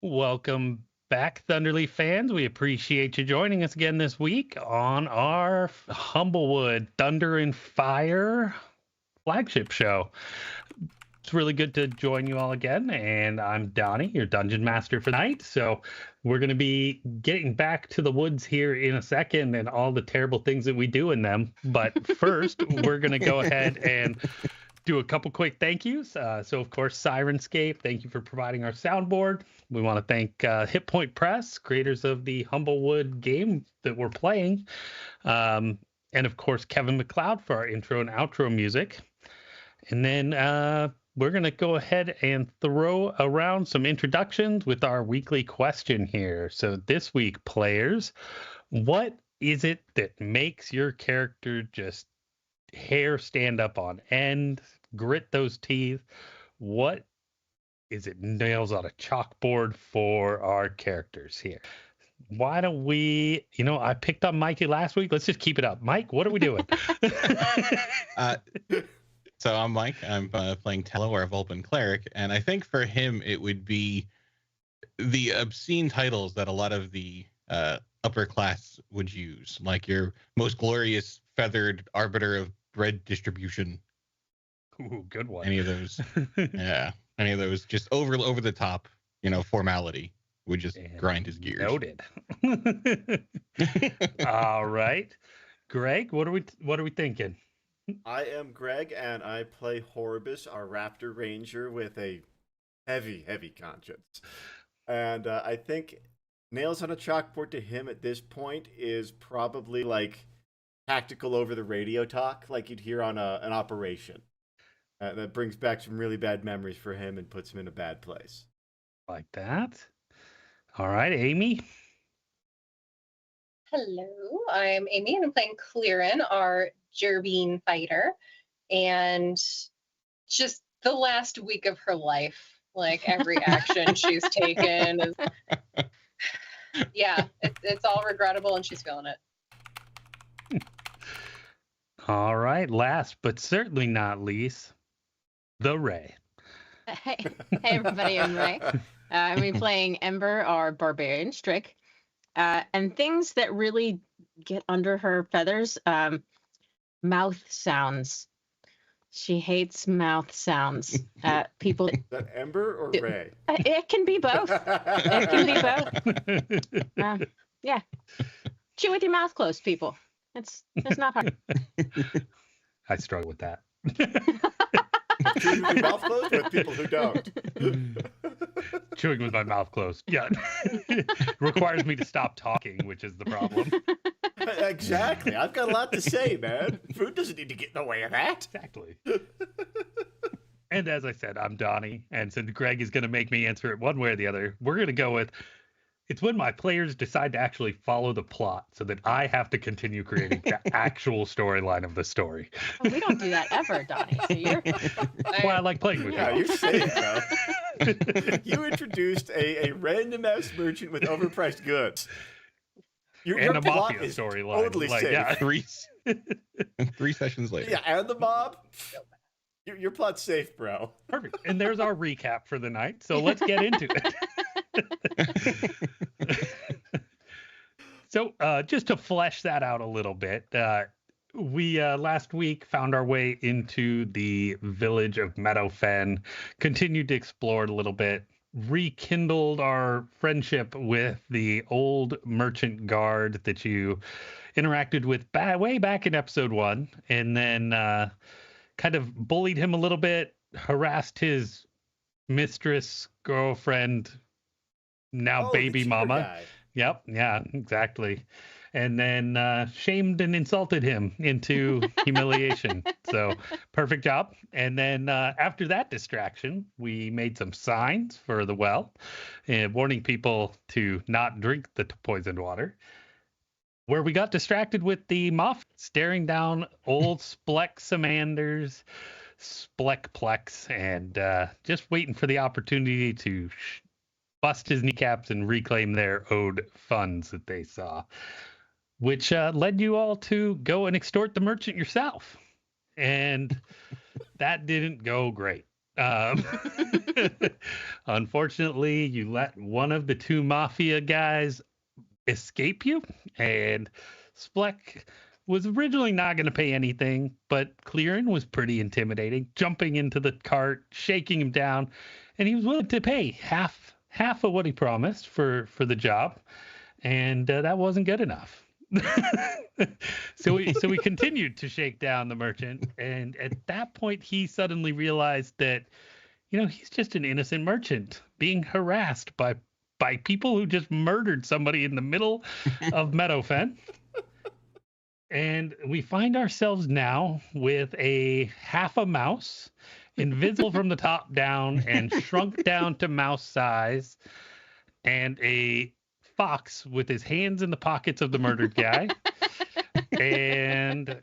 Welcome back, Thunderleaf fans. We appreciate you joining us again this week on our Humblewood Thunder and Fire flagship show. It's really good to join you all again, and I'm Donnie, your dungeon master for the night. So we're going to be getting back to the woods here in a second and all the terrible things that we do in them. But first, we're going to go ahead and do a couple quick thank yous. So, of course, Sirenscape, thank you for providing our soundboard. We want to thank Hit Point Press, creators of the Humblewood game that we're playing. And, of course, Kevin MacLeod for our intro and outro music. And then we're going to go ahead and throw around some introductions with our weekly question here. So this week, players, what is it that makes your character just hair stand up on end, grit those teeth? What is it nails on a chalkboard for our characters here? Why don't we, I picked on Mikey last week. Let's just keep it up. Mike, what are we doing? So I'm Mike. I'm playing Tello, our Vulpin cleric, and I think for him it would be the obscene titles that a lot of the upper class would use, like your most glorious feathered arbiter of bread distribution. Ooh, good one. Any of those, yeah, any of those, just over the top, formality would just grind his gears. Noted. All right, Greg, what are we thinking? I am Greg, and I play Horibus, our Raptor Ranger with a heavy conscience. And I think nails on a chalkboard to him at this point is probably like tactical over the radio talk, like you'd hear on an operation. That brings back some really bad memories for him and puts him in a bad place. Like that. All right, Amy. Hello, I'm Amy, and I'm playing Clearin, our Gerbine fighter, and just the last week of her life, like every action she's taken is, yeah, it's all regrettable, and she's feeling it. All right, last but certainly not least, the Ray. Hey everybody, I'm Ray. I'm playing Ember, our barbarian Strick. And things that really get under her feathers, mouth sounds. She hates mouth sounds. People. Is that Ember or Ray? It can be both. It can be both. Yeah. Chew with your mouth closed, people. It's not hard. I struggle with that. Chewing with your mouth closed with people who don't. Chewing with my mouth closed. Yeah. Requires me to stop talking, which is the problem. Exactly. I've got a lot to say, man. Food doesn't need to get in the way of that. Exactly. And as I said, I'm Donnie. And since Greg is going to make me answer it one way or the other, we're going to go with it's when my players decide to actually follow the plot so that I have to continue creating the actual storyline of the story. Oh, we don't do that ever, Donnie. So you're... That's why I like playing with Yeah, you. you're safe, bro. You introduced a random ass merchant with overpriced goods. And a plot mafia is storyline. totally safe. Yeah. Three sessions later. Yeah, and the mob. Your plot's safe, bro. Perfect. And there's our recap for the night. So let's get into it. So just to flesh that out a little bit, we last week found our way into the village of Meadowfen, continued to explore it a little bit, rekindled our friendship with the old merchant guard that you interacted with way back in episode 1, and then kind of bullied him a little bit, harassed his mistress, girlfriend, now baby mama. Guy. Yep. Yeah, exactly. And then shamed and insulted him into humiliation. So perfect job. And then after that distraction, we made some signs for the well, warning people to not drink the poisoned water. Where we got distracted with the moth staring down old Splex Plex, and just waiting for the opportunity to bust his kneecaps and reclaim their owed funds that they saw, which led you all to go and extort the merchant yourself. And that didn't go great. Unfortunately, you let one of the two mafia guys escape you, and Spleck was originally not going to pay anything, but clearing was pretty intimidating, jumping into the cart, shaking him down, and he was willing to pay half of what he promised for the job, and that wasn't good enough. So we continued to shake down the merchant, and at that point he suddenly realized that he's just an innocent merchant being harassed by people who just murdered somebody in the middle of Meadowfen. And we find ourselves now with a half a mouse, invisible from the top down and shrunk down to mouse size, and a fox with his hands in the pockets of the murdered guy. And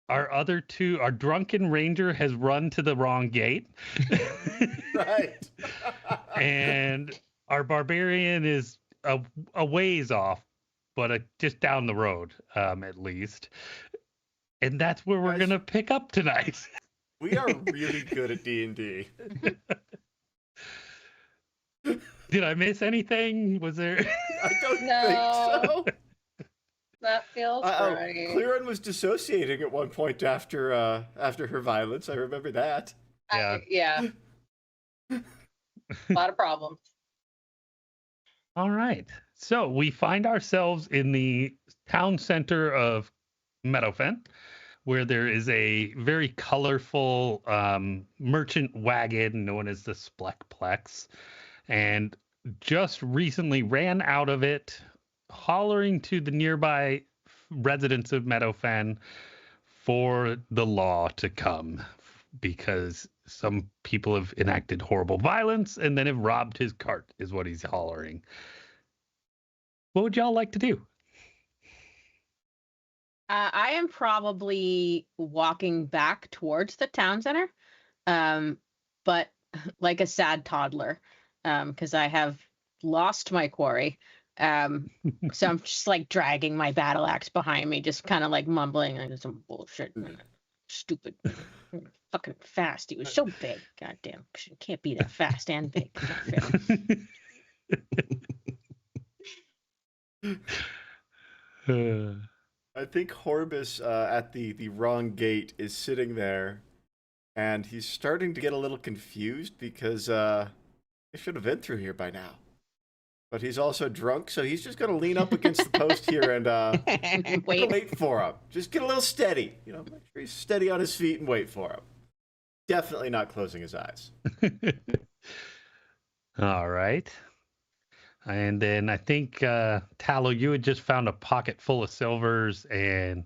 our drunken ranger has run to the wrong gate. Right. And our barbarian is a ways off, but just down the road, at least. And that's where we're going to pick up tonight. We are really good at D&D. Did I miss anything? Was there? I don't No. think so. That feels right. Clearin was dissociating at one point after her violence. I remember that. Yeah. A lot of problems. All right. So we find ourselves in the town center of Meadowfen, where there is a very colorful merchant wagon known as the Plex, and just recently ran out of it, hollering to the nearby residents of Meadowfen for the law to come, because some people have enacted horrible violence and then have robbed his cart, is what he's hollering. What would y'all like to do? I am probably walking back towards the town center, but like a sad toddler, because I have lost my quarry. So I'm just like dragging my battle axe behind me, just kind of like mumbling like some bullshit. Stupid. Fucking fast. He was so big. Goddamn. Can't be that fast and big. Not fair. I think Horbus at the wrong gate is sitting there, and he's starting to get a little confused because I should have been through here by now. But he's also drunk, so he's just going to lean up against the post here and wait for him. Just get a little steady. Make sure he's steady on his feet and wait for him. Definitely not closing his eyes. All right. And then I think, Tallow, you had just found a pocket full of silvers and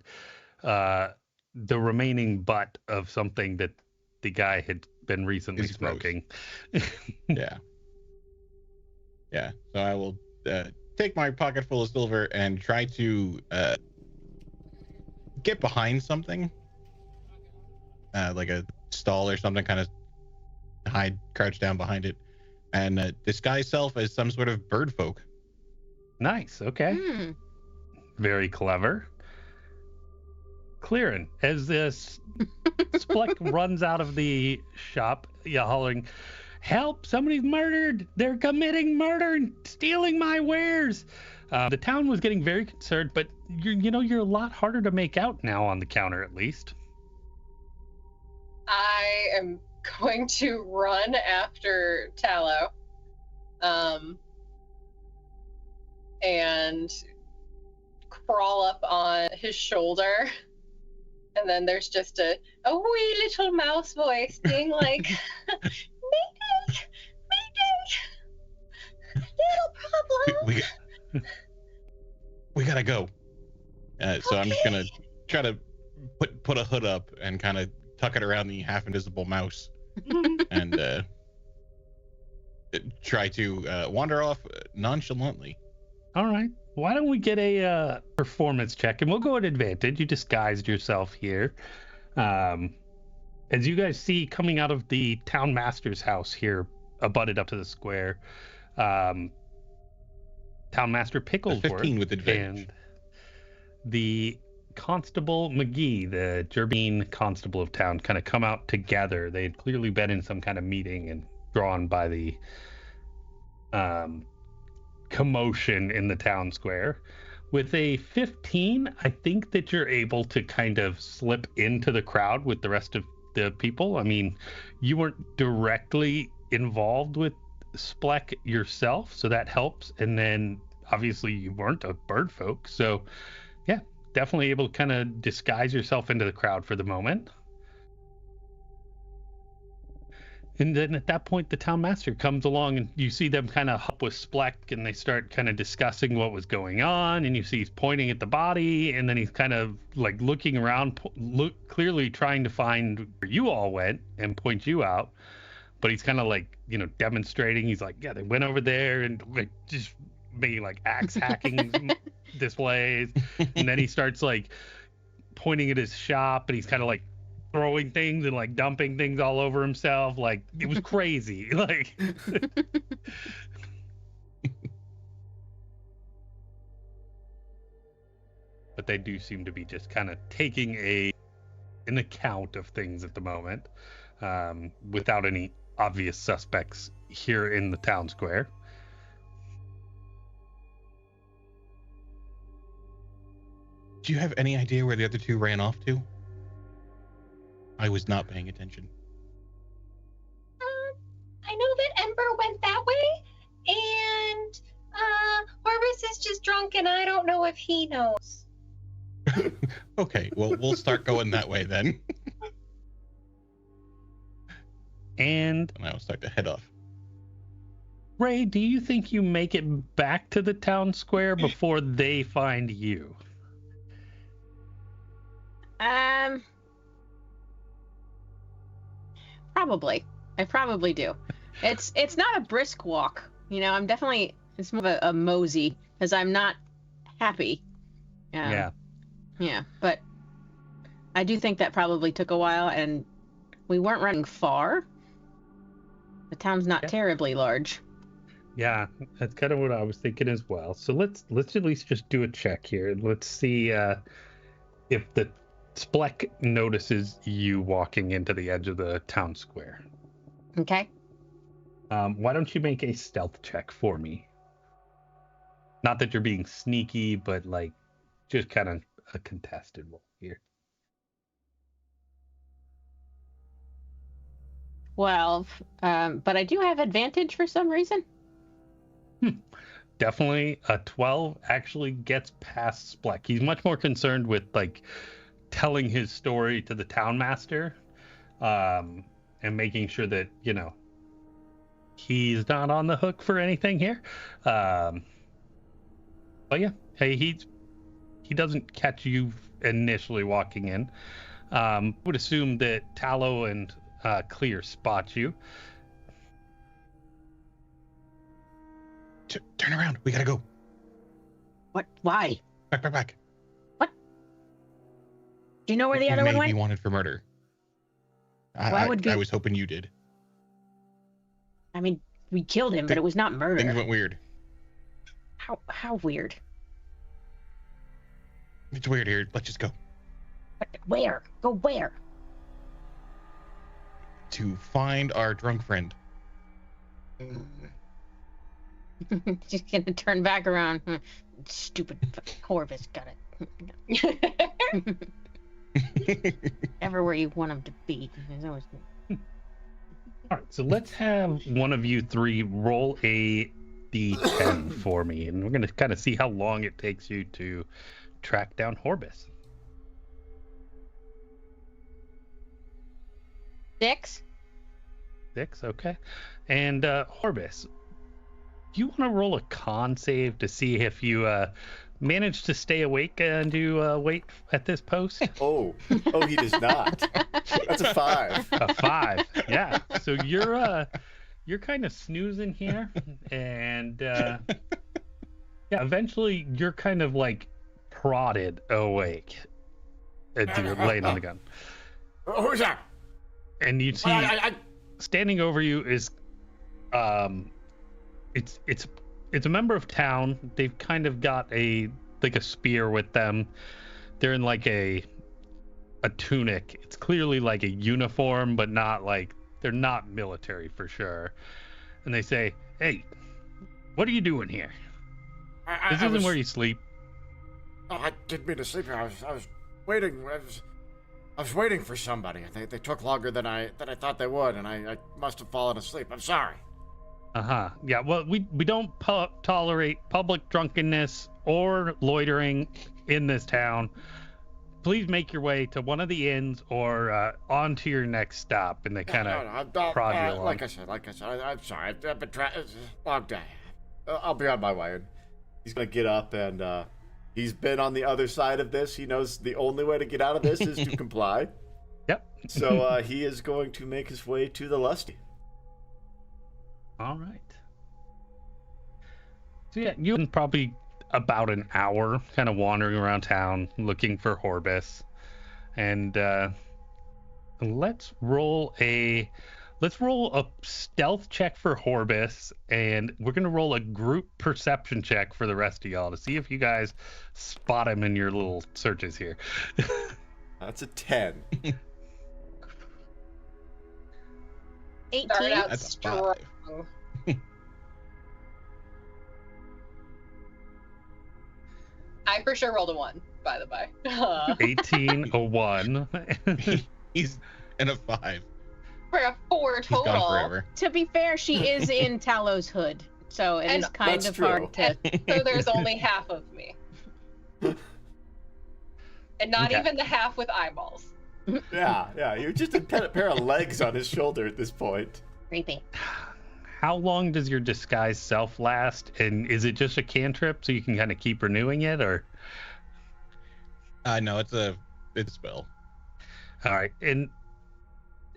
the remaining butt of something that the guy had been recently smoking. Yeah. Yeah. So I will take my pocket full of silver and try to get behind something, like a stall or something, kind of crouch down behind it, and disguise self as some sort of bird folk. Nice. Okay. Very clever. Clearing as this Spleck runs out of the shop, hollering, "Help! Somebody's murdered! They're committing murder and stealing my wares!" The town was getting very concerned, but you're a lot harder to make out now on the counter, at least. I am going to run after Tallow, and crawl up on his shoulder, and then there's just a wee little mouse voice being like, "Mayday, mayday, little problem." We gotta go. So I'm just gonna try to put a hood up and kind of tuck it around the half invisible mouse, and try to wander off nonchalantly. All right. Why don't we get a performance check, and we'll go at advantage. You disguised yourself here. As you guys see coming out of the town master's house here, abutted up to the square, Town Master Picklesworth 15 with advantage. and the Constable McGee, the Gerbine constable of town, kind of come out together. They had clearly been in some kind of meeting and drawn by the commotion in the town square. With a 15, I think that you're able to kind of slip into the crowd with the rest of the people. I mean, you weren't directly involved with Spleck yourself, so that helps. And then obviously you weren't a bird folk, so yeah, definitely able to kind of disguise yourself into the crowd for the moment. And then at that point, the town master comes along and you see them kind of hop with Spleck and they start kind of discussing what was going on. And you see he's pointing at the body and then he's kind of like looking around, clearly trying to find where you all went and point you out. But he's kind of like, demonstrating. He's like, yeah, they went over there and like just making like axe hacking displays. And then he starts like pointing at his shop and he's kind of like throwing things and like dumping things all over himself. Like it was crazy. Like but they do seem to be just kind of taking an account of things at the moment, without any obvious suspects here in the town square. Do you have any idea where the other two ran off to? I was not paying attention. I know that Ember went that way, and Orbis is just drunk, and I don't know if he knows. Okay, well, we'll start going that way then. And I will start to head off. Ray, do you think you make it back to the town square before they find you? Probably. I probably do. It's not a brisk walk. It's more of a mosey because I'm not happy. Yeah. Yeah, but I do think that probably took a while, and we weren't running far. The town's not terribly large. Yeah, that's kind of what I was thinking as well. So let's at least just do a check here. Let's see if the Spleck notices you walking into the edge of the town square. Okay. Why don't you make a stealth check for me? Not that you're being sneaky, but like just kind of a contested roll here. 12, but I do have advantage for some reason. Definitely a 12 actually gets past Spleck. He's much more concerned with like telling his story to the town master, and making sure that he's not on the hook for anything here. But yeah, hey, he doesn't catch you initially walking in. Would assume that Tallow and Clear spot you. Turn around. We gotta go. What? Why? Back. What? Do you know where the other one went? went? Be wanted for murder. Why would I was hoping you did. I mean, we killed him, but it was not murder. Things went weird. How weird? It's weird here. Let's just go. But where? Go where? To find our drunk friend. Just gonna turn back around. Stupid fucking Corvus got it. Everywhere you want him to be. There's always... All right, so let's have one of you three roll a d10 for me, and we're going to kind of see how long it takes you to track down Horbis. 6. 6, okay. And Horbis, do you want to roll a con save to see if you manage to stay awake and do wait at this post? Oh, he does not. That's a 5. A 5, yeah. So you're kind of snoozing here, and yeah, eventually you're kind of like prodded awake as you're laying on the gun. Who's that? And you see standing over you is it's a member of town. They've kind of got a spear with them. They're in like a tunic. It's clearly like a uniform, but not like they're not military for sure. And they say, "Hey, what are you doing here? This isn't where you sleep." Oh, I didn't mean to sleep here. I was waiting. I was waiting for somebody. They took longer than I thought they would, and I must have fallen asleep. I'm sorry. Yeah, well, we don't tolerate public drunkenness or loitering in this town. Please make your way to one of the inns or on to your next stop. And they kind of prod you along. Like I said, I'm sorry. I've been it's a long day. I'll be on my way. And he's gonna get up, and he's been on the other side of this. He knows the only way to get out of this is to comply. Yep. So he is going to make his way to the Lusty. All right. So yeah, you in probably about an hour kind of wandering around town looking for Horbus. And let's roll a stealth check for Horbus, and we're going to roll a group perception check for the rest of y'all to see if you guys spot him in your little searches here. That's a 10. 18. Start out That's a strong. 5. I for sure rolled a 1, by the way. 18, a 1. He's in a 5. For a 4 He's total. gone forever. To be fair, she is in Talow's hood, so it is And kind that's of true. hard to. So there's only half of me. And not Okay. even the half with eyeballs. Yeah. You're just a pair of legs on his shoulder at this point. Creepy. How long does your disguise self last? And is it just a cantrip so you can kind of keep renewing it, or? No, it's a spell. All right. And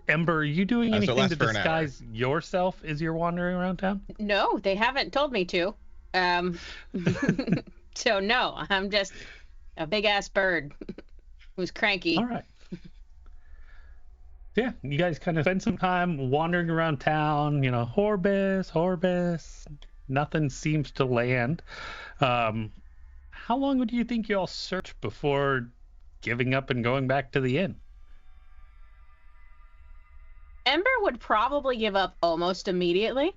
Ember, are you doing So it anything lasts to for an hour. disguise yourself as you're wandering around town? No, they haven't told me to. So no, I'm just a big ass bird who's cranky. All right. Yeah, you guys kind of spend some time wandering around town, Horbus. Nothing seems to land. How long would you think you all search before giving up and going back to the inn? Ember would probably give up almost immediately.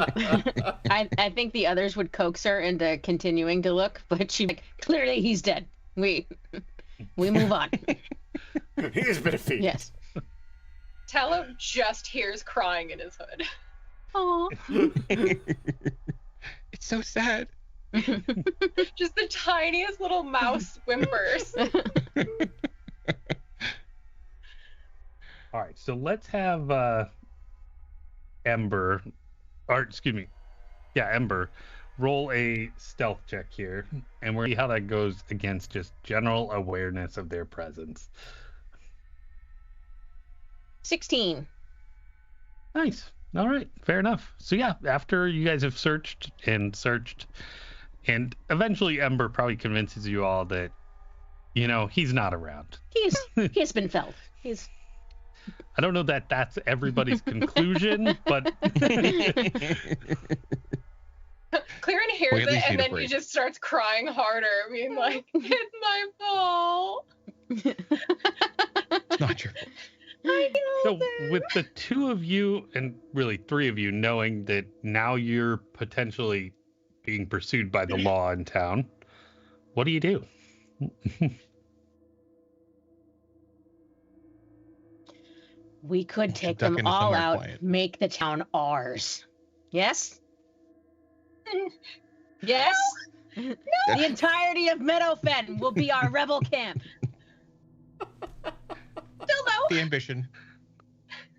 I think the others would coax her into continuing to look, but she'd be like, clearly he's dead. We move on. He's been a feat. Yes. Tallow just hears crying in his hood. Aw. It's so sad. Just the tiniest little mouse whimpers. All right, so let's have Ember, Ember, roll a stealth check here, and we'll see how that goes against just general awareness of their presence. 16. Nice. All right, fair enough. So yeah, after you guys have searched, and eventually Ember probably convinces you all that, he's not around. He's been felled. I don't know that that's everybody's conclusion, but Clearin hears We at it, least and need a then he break. just starts crying harder, being like, "It's my fault. It's not your fault. I so know that." with the two of you, and really three of you, knowing that now you're potentially being pursued by the law in town, what do you do? We could take duck them into all somewhere out, quiet. make the town ours. Yes? Yes? The entirety of Meadowfen will be our rebel camp. Still no. The ambition.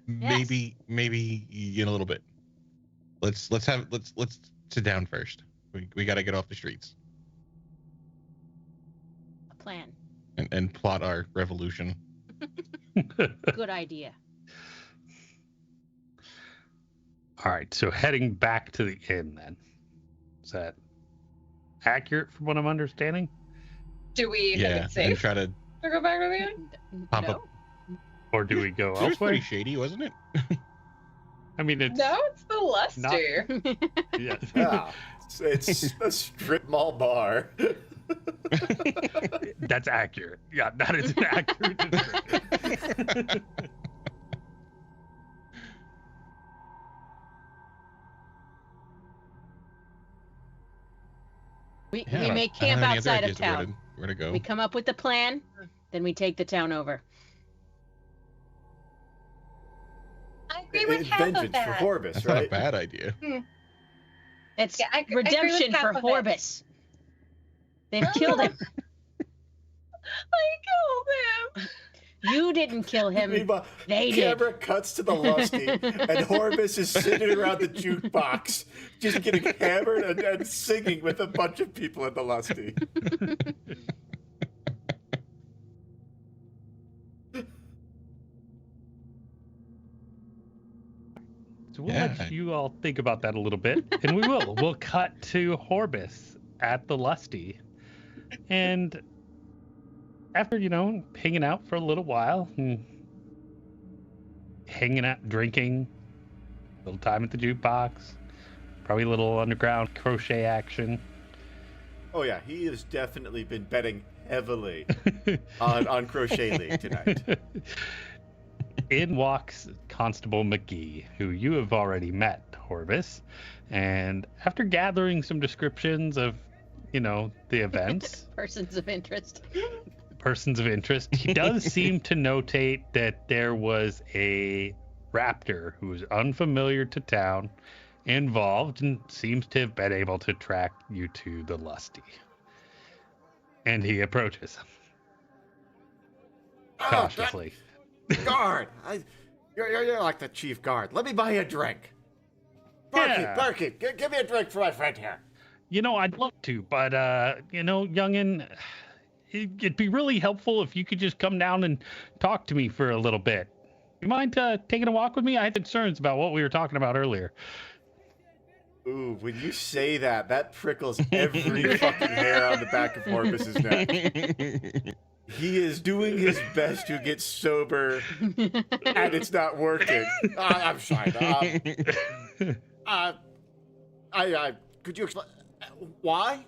Maybe in a little bit. Let's sit down first. We got to get off the streets A plan. and plot our revolution. Good idea. All right, so heading back to the inn then. Is that accurate from what I'm understanding? Do we think Yeah, it's and safe try to to go back to the inn? pop No. up. Or do we go It was elsewhere? pretty shady, wasn't it? I mean, it's No, it's the Not- luster. yeah. Yeah. It's a strip mall bar. That's accurate. Yeah, that is an accurate description. We Yeah, I don't- make I don't camp have any other outside of ideas town. Where to go? We come up with the plan, then we take the town over. I agree with half of Vengeance for that. Horbus, That's right? not a bad idea. It's Yeah, I agree with redemption half for of it. Horbus. They've killed him. I killed him. You didn't kill him. Meanwhile, They did. camera cuts to the Lusty, and Horbus is sitting around the jukebox, just getting hammered and singing with a bunch of people at the Lusty. So we'll Yeah. let you all think about that a little bit, and we will. We'll cut to Horbus at the Lusty, and after hanging out for a little while, and hanging out, drinking, a little time at the jukebox, probably a little underground crochet action. Oh yeah, he has definitely been betting heavily on Crochet League tonight. In walks Constable McGee, who you have already met, Horbus, and after gathering some descriptions of, the events, Persons of interest. he does seem to notate that there was a raptor who was unfamiliar to town involved and seems to have been able to track you to the Lusty. And he approaches cautiously. Guard, you're like the chief guard. Let me buy you a drink. Barkeep, give me a drink for my friend here. I'd love to, but youngin, it'd be really helpful if you could just come down and talk to me for a little bit. You mind taking a walk with me? I had concerns about what we were talking about earlier. Ooh, when you say that, that prickles every fucking hair on the back of Horbus's neck. He is doing his best to get sober, and it's not working. I'm sorry. Could you explain why?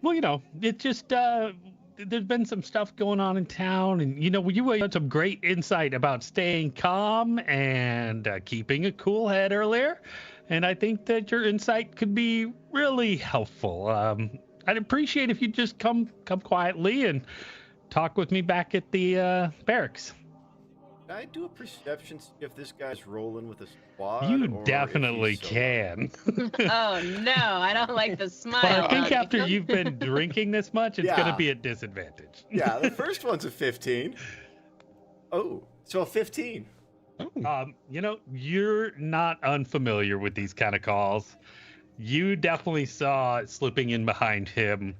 Well, it just there's been some stuff going on in town, and you had some great insight about staying calm and keeping a cool head earlier, and I think that your insight could be really helpful. I'd appreciate if you just come quietly and talk with me back at the barracks. Can I do a perception see if this guy's rolling with a squad? You or if definitely he's solo? can. Oh no, I don't like the smile. But I think on after you. you've been drinking this much, it's going Yeah. to be a disadvantage. Yeah, the first one's a 15. Oh, so a 15. You're not unfamiliar with these kind of calls. You definitely saw slipping in behind him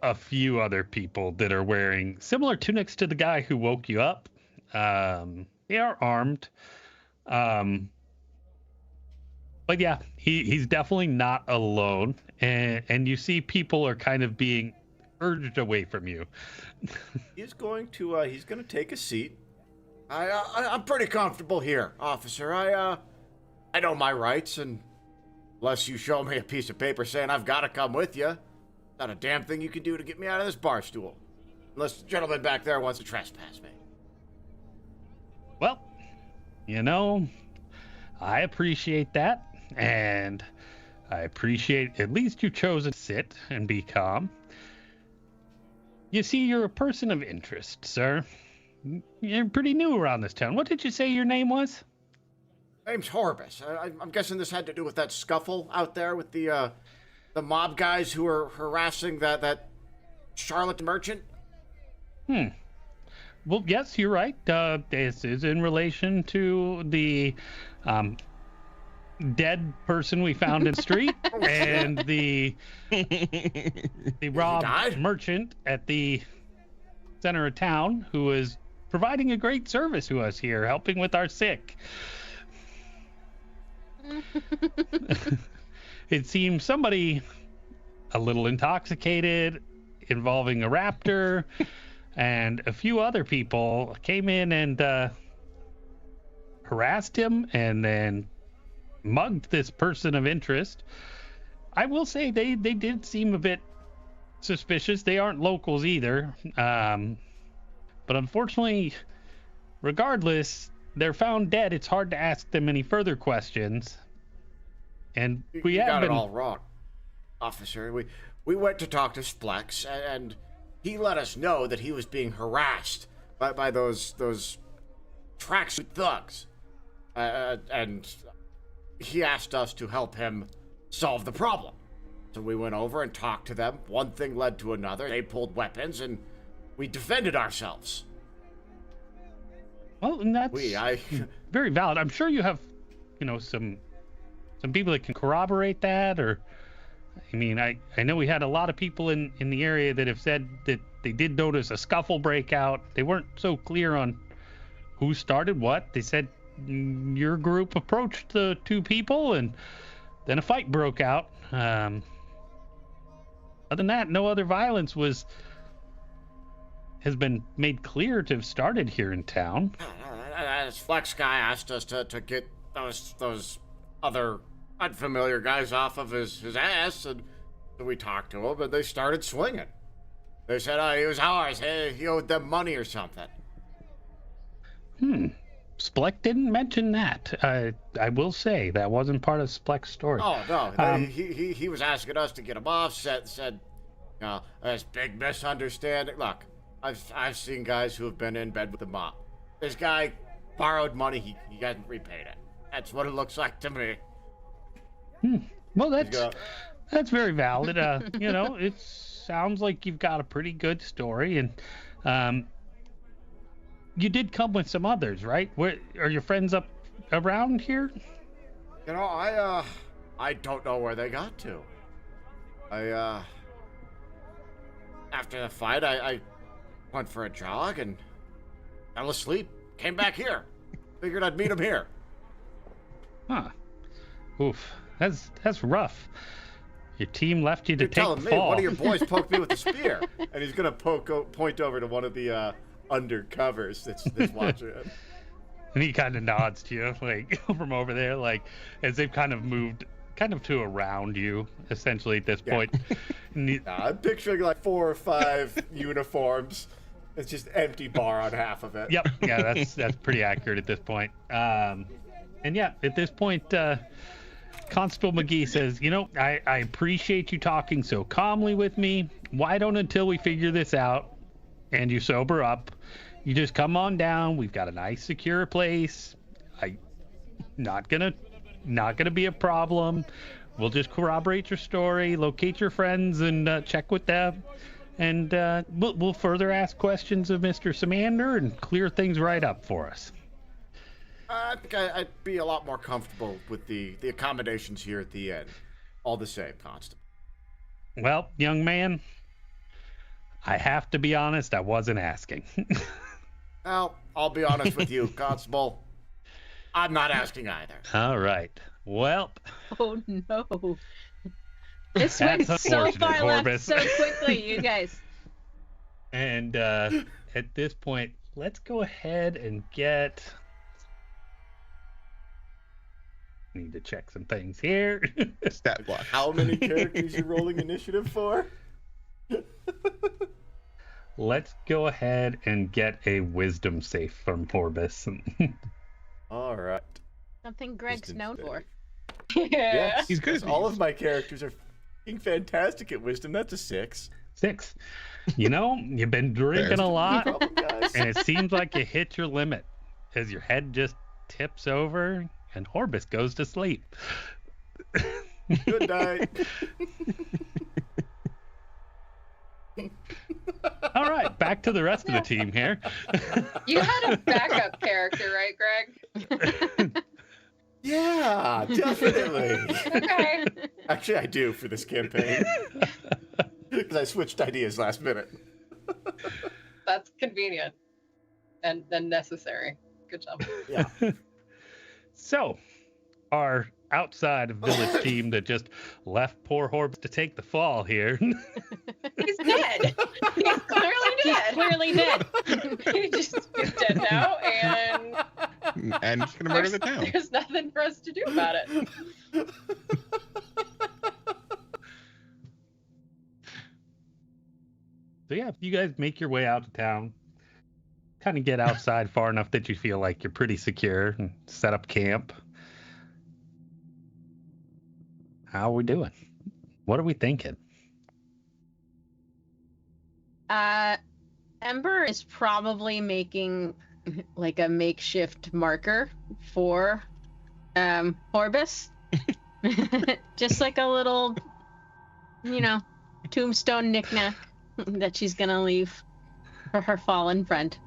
a few other people that are wearing similar tunics to the guy who woke you up. They are armed. But yeah, he's definitely not alone. And you see people are kind of being urged away from you. He's going to take a seat. I'm pretty comfortable here, officer. I know my rights, and unless you show me a piece of paper saying I've got to come with you, not a damn thing you can do to get me out of this bar stool. Unless the gentleman back there wants to trespass me. Well, I appreciate that, and I appreciate at least you chose to sit and be calm. You see, you're a person of interest, sir. You're pretty new around this town. What did you say your name was? Name's Horbus. I'm guessing this had to do with that scuffle out there with the mob guys who were harassing that Charlotte merchant. Well, yes, you're right. This is in relation to the dead person we found in the street and the robbed died? merchant at the center of town who is providing a great service to us here, helping with our sick. It seems somebody a little intoxicated involving a raptor and a few other people came in and harassed him and then mugged this person of interest. I will say they did seem a bit suspicious. They aren't locals either. But unfortunately, regardless, they're found dead. It's hard to ask them any further questions. And we You have got been... it all wrong, officer. We went to talk to Splex, and he let us know that he was being harassed by those tracksuit thugs. And he asked us to help him solve the problem. So we went over and talked to them. One thing led to another. They pulled weapons, and we defended ourselves. Well, and that's very valid. I'm sure you have, some people that can corroborate that, or, I mean, I know we had a lot of people in the area that have said that they did notice a scuffle break out. They weren't so clear on who started what. They said your group approached the two people, and then a fight broke out. Other than that, no other violence has been made clear to have started here in town. This Flex guy asked us to get those other unfamiliar guys off of his ass, and so we talked to him, and they started swinging. They said, he was ours. Hey, he owed them money or something. Splex didn't mention that. I will say that wasn't part of Splex's story. Oh, no. He was asking us to get him off, said there's big misunderstanding. Look, I've seen guys who have been in bed with the mob. This guy borrowed money, he hasn't repaid it. That's what it looks like to me. Well, that's very valid. It sounds like you've got a pretty good story, and you did come with some others, right? Where are your friends up around here? I don't know where they got to. After the fight, I went for a jog and fell asleep. Came back here. Figured I'd meet him here. Huh. Oof. That's rough. Your team left you to You're take telling the me fall. one of your boys poked me with a spear, and he's gonna point over to one of the undercovers that's watching it. And he kind of nods to you, like from over there, like as they've kind of moved, kind of to around you, essentially at this point. I'm picturing like 4 or 5 uniforms. It's just empty bar on half of it. Yep. Yeah, that's pretty accurate at this point. And yeah, at this point, Constable McGee says, I appreciate you talking so calmly with me. Why don't, until we figure this out and you sober up, you just come on down. We've got a nice secure place. Not gonna be a problem. We'll just corroborate your story, locate your friends, and check with them. And we'll further ask questions of Mr. Samander and clear things right up for us. I think I'd be a lot more comfortable with the accommodations here at the end. All the same, Constable. Well, young man, I have to be honest, I wasn't asking. Well, I'll be honest with you, Constable. I'm not asking either. All right. Well. Oh, no. This went so far left so quickly, you guys. And at this point, let's go ahead and get... Need to check some things here. Stat block. How many characters you rolling initiative for? Let's go ahead and get a wisdom save from Forbes. All right. Something Greg's known for. Yes, He's good at all these. of my characters are f***ing fantastic at wisdom. That's a 6. 6. You've been drinking a lot, Problem, guys. and it seems like you hit your limit as your head just tips over and Horbus goes to sleep. Good night. All right, back to the rest of the team here. You had a backup character, right, Greg? Yeah, definitely. Okay. Actually, I do for this campaign. Because I switched ideas last minute. That's convenient and necessary. Good job. Yeah. So, our outside village team that just left poor Horbus to take the fall here. He's dead. He's clearly dead. Clearly dead. He's dead now, and and just gonna murder the town. There's nothing for us to do about it. So yeah, if you guys make your way out of town, kind of get outside far enough that you feel like you're pretty secure and set up camp. How are we doing? What are we thinking? Ember is probably making like a makeshift marker for Horbus. Just like a little, tombstone knickknack that she's gonna leave for her fallen friend.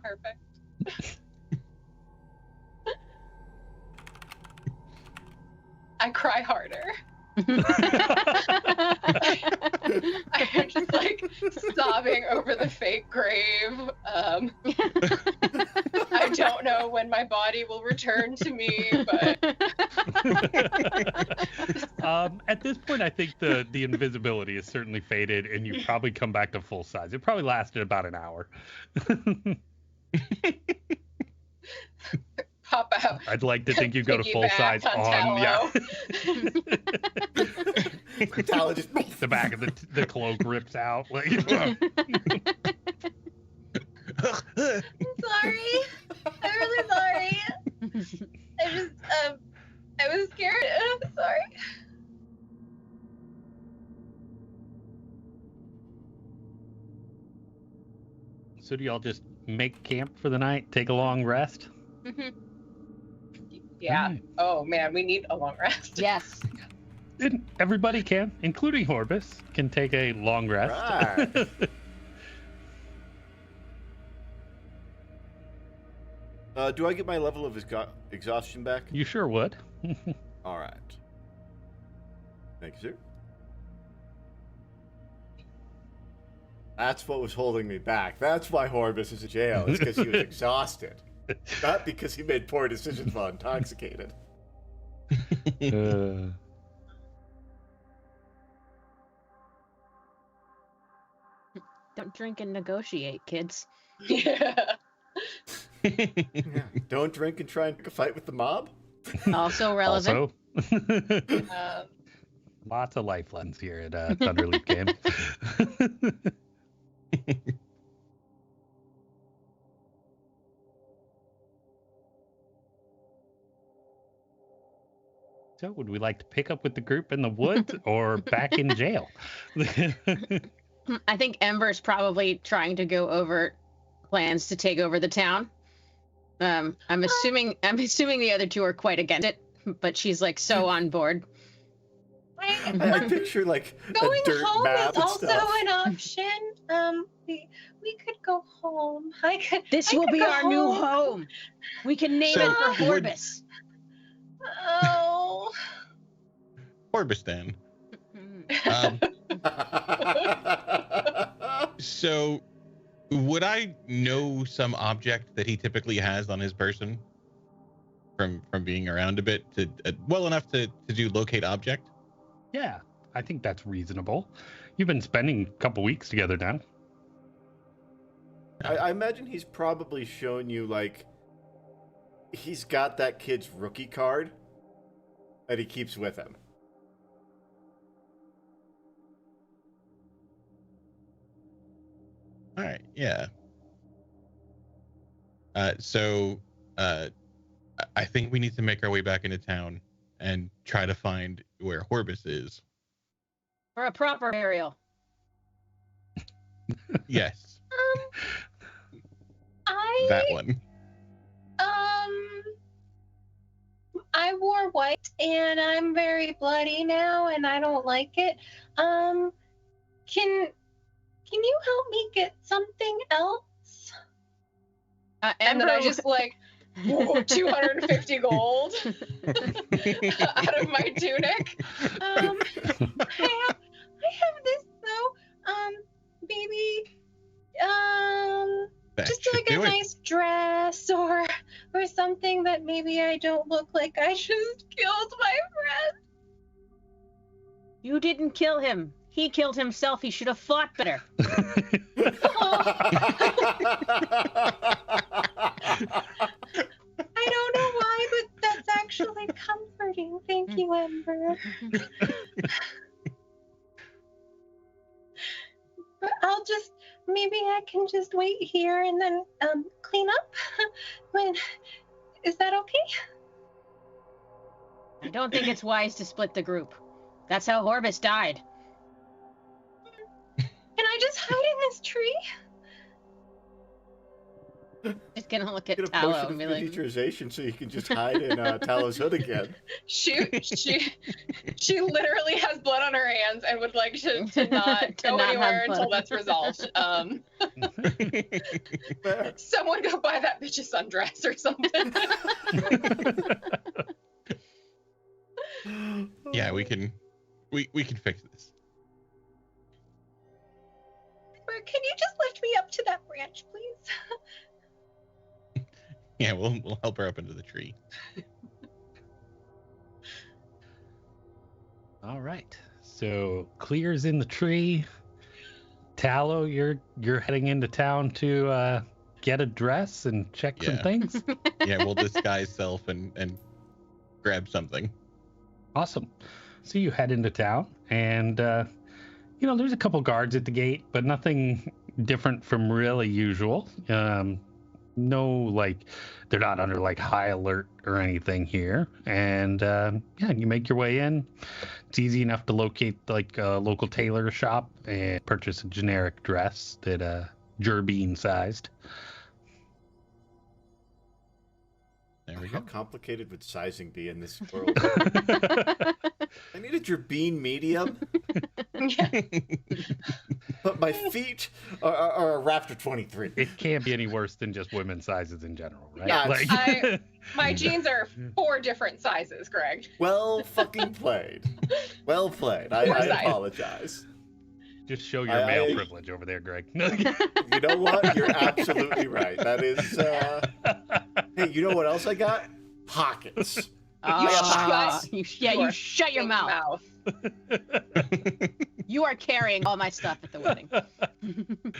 Perfect. I cry harder. I'm just like sobbing over the fake grave. I don't know when my body will return to me, but at this point, I think the invisibility is certainly faded, and you probably come back to full size. It probably lasted about an hour. pop out. I'd like to think you go to full size on Tallow just the back of the cloak rips out. Like, I'm sorry. I'm really sorry. I was scared and I'm sorry. so do y'all just make camp for the night, take a long rest? Yeah. Right. Oh man, we need a long rest. Yes. And everybody can, including Horbus, can take a long rest. Right. Do I get my level of exhaustion back? You sure would. All right. Thank you, sir. That's what was holding me back. That's why Horbus is in jail. It's because he was exhausted. Not because he made poor decisions while intoxicated. Don't drink and negotiate, kids. Yeah. Don't drink and try and pick a fight with the mob? Also relevant. Also, lots of life lessons here at Thunderleaf Camp. So, would we like to pick up with the group in the woods or back in jail? I think Ember's probably trying to go over plans to take over the town. I'm assuming the other two are quite against it, but she's like so on board. I picture like Going a dirt home map is and also stuff. an option. We could go home. This will be our new home. We can name So it for would- Horbus. Oh. Horbistan. So, would I know some object that he typically has on his person from being around a bit to well enough to do locate object? Yeah, I think that's reasonable. You've been spending a couple weeks together now. I imagine he's probably shown you, like, he's got that kid's rookie card that he keeps with him. All right, yeah. So I think we need to make our way back into town and try to find where Horbus is. For a proper burial. Yes, that one. I wore white and I'm very bloody now and I don't like it. Can you help me get something else? And then I just like 250 gold out of my tunic. I have this though. Maybe That just should like a do it. nice dress or something that maybe I don't look like I just killed my friend. You didn't kill him. He killed himself. He should have fought better. I don't know why, but that's actually comforting. Thank you, Ember. But maybe I can just wait here and then clean up. Is that okay? I don't think it's wise to split the group. That's how Horbus died. Can I just hide in this tree? Just gonna look at Get a Tallow potion and of be like, miniaturization so you can just hide in Talow's hood again. She literally has blood on her hands and would like to not To go not have anywhere blood. until that's resolved. Fair. Someone go buy that bitch a sundress or something. Yeah, we can fix this. Or can you just lift me up to that branch, please? Yeah, we'll help her up into the tree. All right. So Clear's in the tree. Tallow, you're heading into town to get a dress and check some Yeah. things. Yeah, we'll disguise self and grab something. Awesome. So you head into town, and there's a couple guards at the gate, but nothing different from really usual. No, like, they're not under like high alert or anything here. And you make your way in. It's easy enough to locate like a local tailor shop and purchase a generic dress that Gerbine sized. There we How go. complicated would sizing be in this world? I need a Gerbine medium, Yeah. but my feet are a Raptor 23. It can't be any worse than just women's sizes in general, right? Yeah, Like, My jeans are 4 different sizes, Greg. Well fucking played. Well played. I apologize. just show your I- male privilege over there, Greg. You know what? You're absolutely right. That is. Hey, you know what else I got? Pockets. you shut your Big mouth. You are carrying all my stuff at the wedding.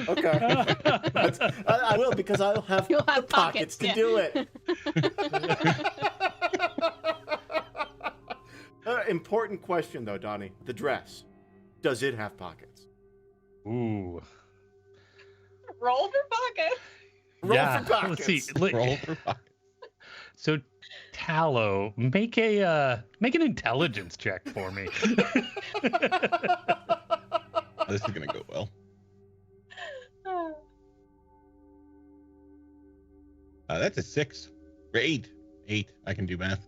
Okay. I will, because I'll have You'll the have pockets to yeah. do it. Important question, though, Donnie. The dress. Does it have pockets? Ooh. Roll for pockets. Roll for pockets. Let's see. Roll for pockets. So, Tallow, make an intelligence check for me. This is gonna go well. That's a 6 or 8. 8. I can do math.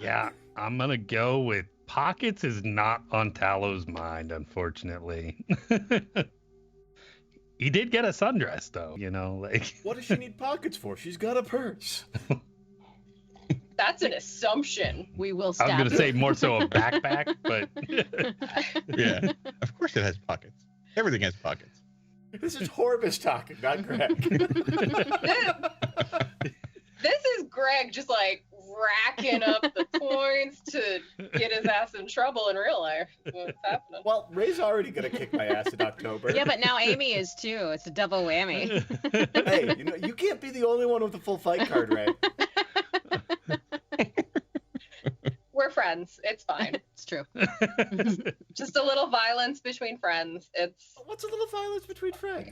Yeah, I'm gonna go with pockets is not on Tallow's mind, unfortunately. He did get a sundress, though. Like. What does she need pockets for? She's got a purse. That's an assumption. We will I was stab gonna you. say more so a backpack, but Yeah, of course it has pockets. Everything has pockets. This is Horbus talking, not Greg. This is Greg just like racking up the points to get his ass in trouble in real life. What's happening? Well, Ray's already gonna kick my ass in October. Yeah, but now Amy is too. It's a double whammy. Hey, you can't be the only one with the full fight card, Ray. We're friends. It's fine. It's true. Just a little violence between friends. It's What's a little violence between friends?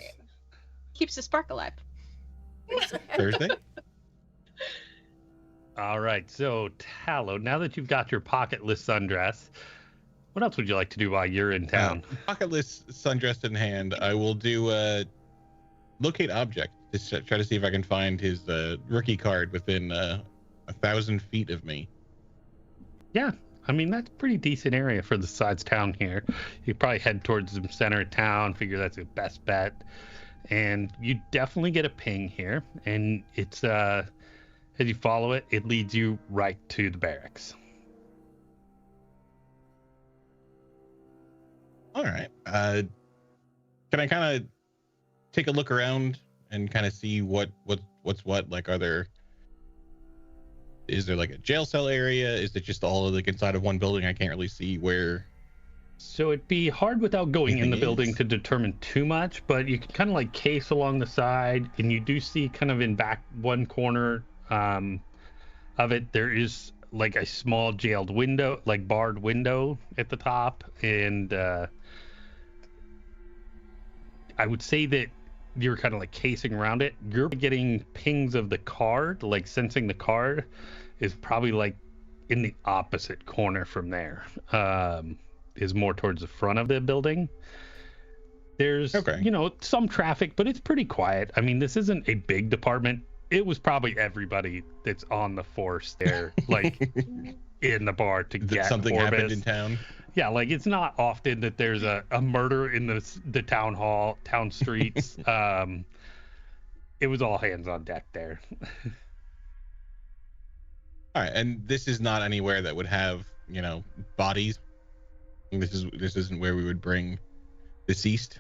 Keeps the spark alive. Thursday? all right. So, Tallow, now that you've got your pocketless sundress, what else would you like to do while you're in town? Pocketless sundress in hand. I will do locate object. Just try to see if I can find his rookie card within 1,000 feet of me. Yeah, I mean, that's a pretty decent area for the size town here. You probably head towards the center of town, figure that's the best bet. And you definitely get a ping here. And it's, as you follow it, it leads you right to the barracks. All right. Can I kind of take a look around and kind of see what's what? Like, is there like a jail cell area? Is it just all like inside of one building? I can't really see where So it'd be hard without going in the Anything building is. to determine too much, but you can kind of like case along the side, and you do see kind of in back one corner of it, there is like a small jailed window, like barred window at the top, and I would say that you're kind of like casing around it. You're getting pings of the card, like sensing the card is probably like in the opposite corner from there. Is more towards the front of the building. There's, Okay. some traffic, but it's pretty quiet. I mean, this isn't a big department. It was probably everybody that's on the force there, like in the bar to That get something Orbis. happened in town. Yeah, like it's not often that there's a murder in the town streets. It was all hands on deck there. All right, and this is not anywhere that would have, bodies. This isn't where we would bring deceased.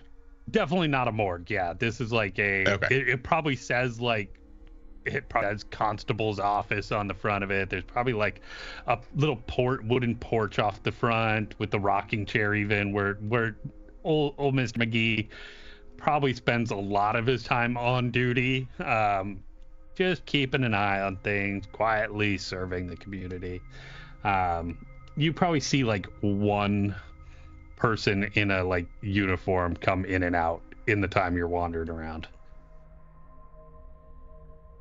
Definitely not a morgue. Yeah, this is like Okay. It probably says like it probably has constable's office on the front of it. There's probably like a little wooden porch off the front with the rocking chair, even where old Mr. McGee probably spends a lot of his time on duty, just keeping an eye on things, quietly serving the community. You probably see like one person in a like uniform come in and out in the time you're wandering around.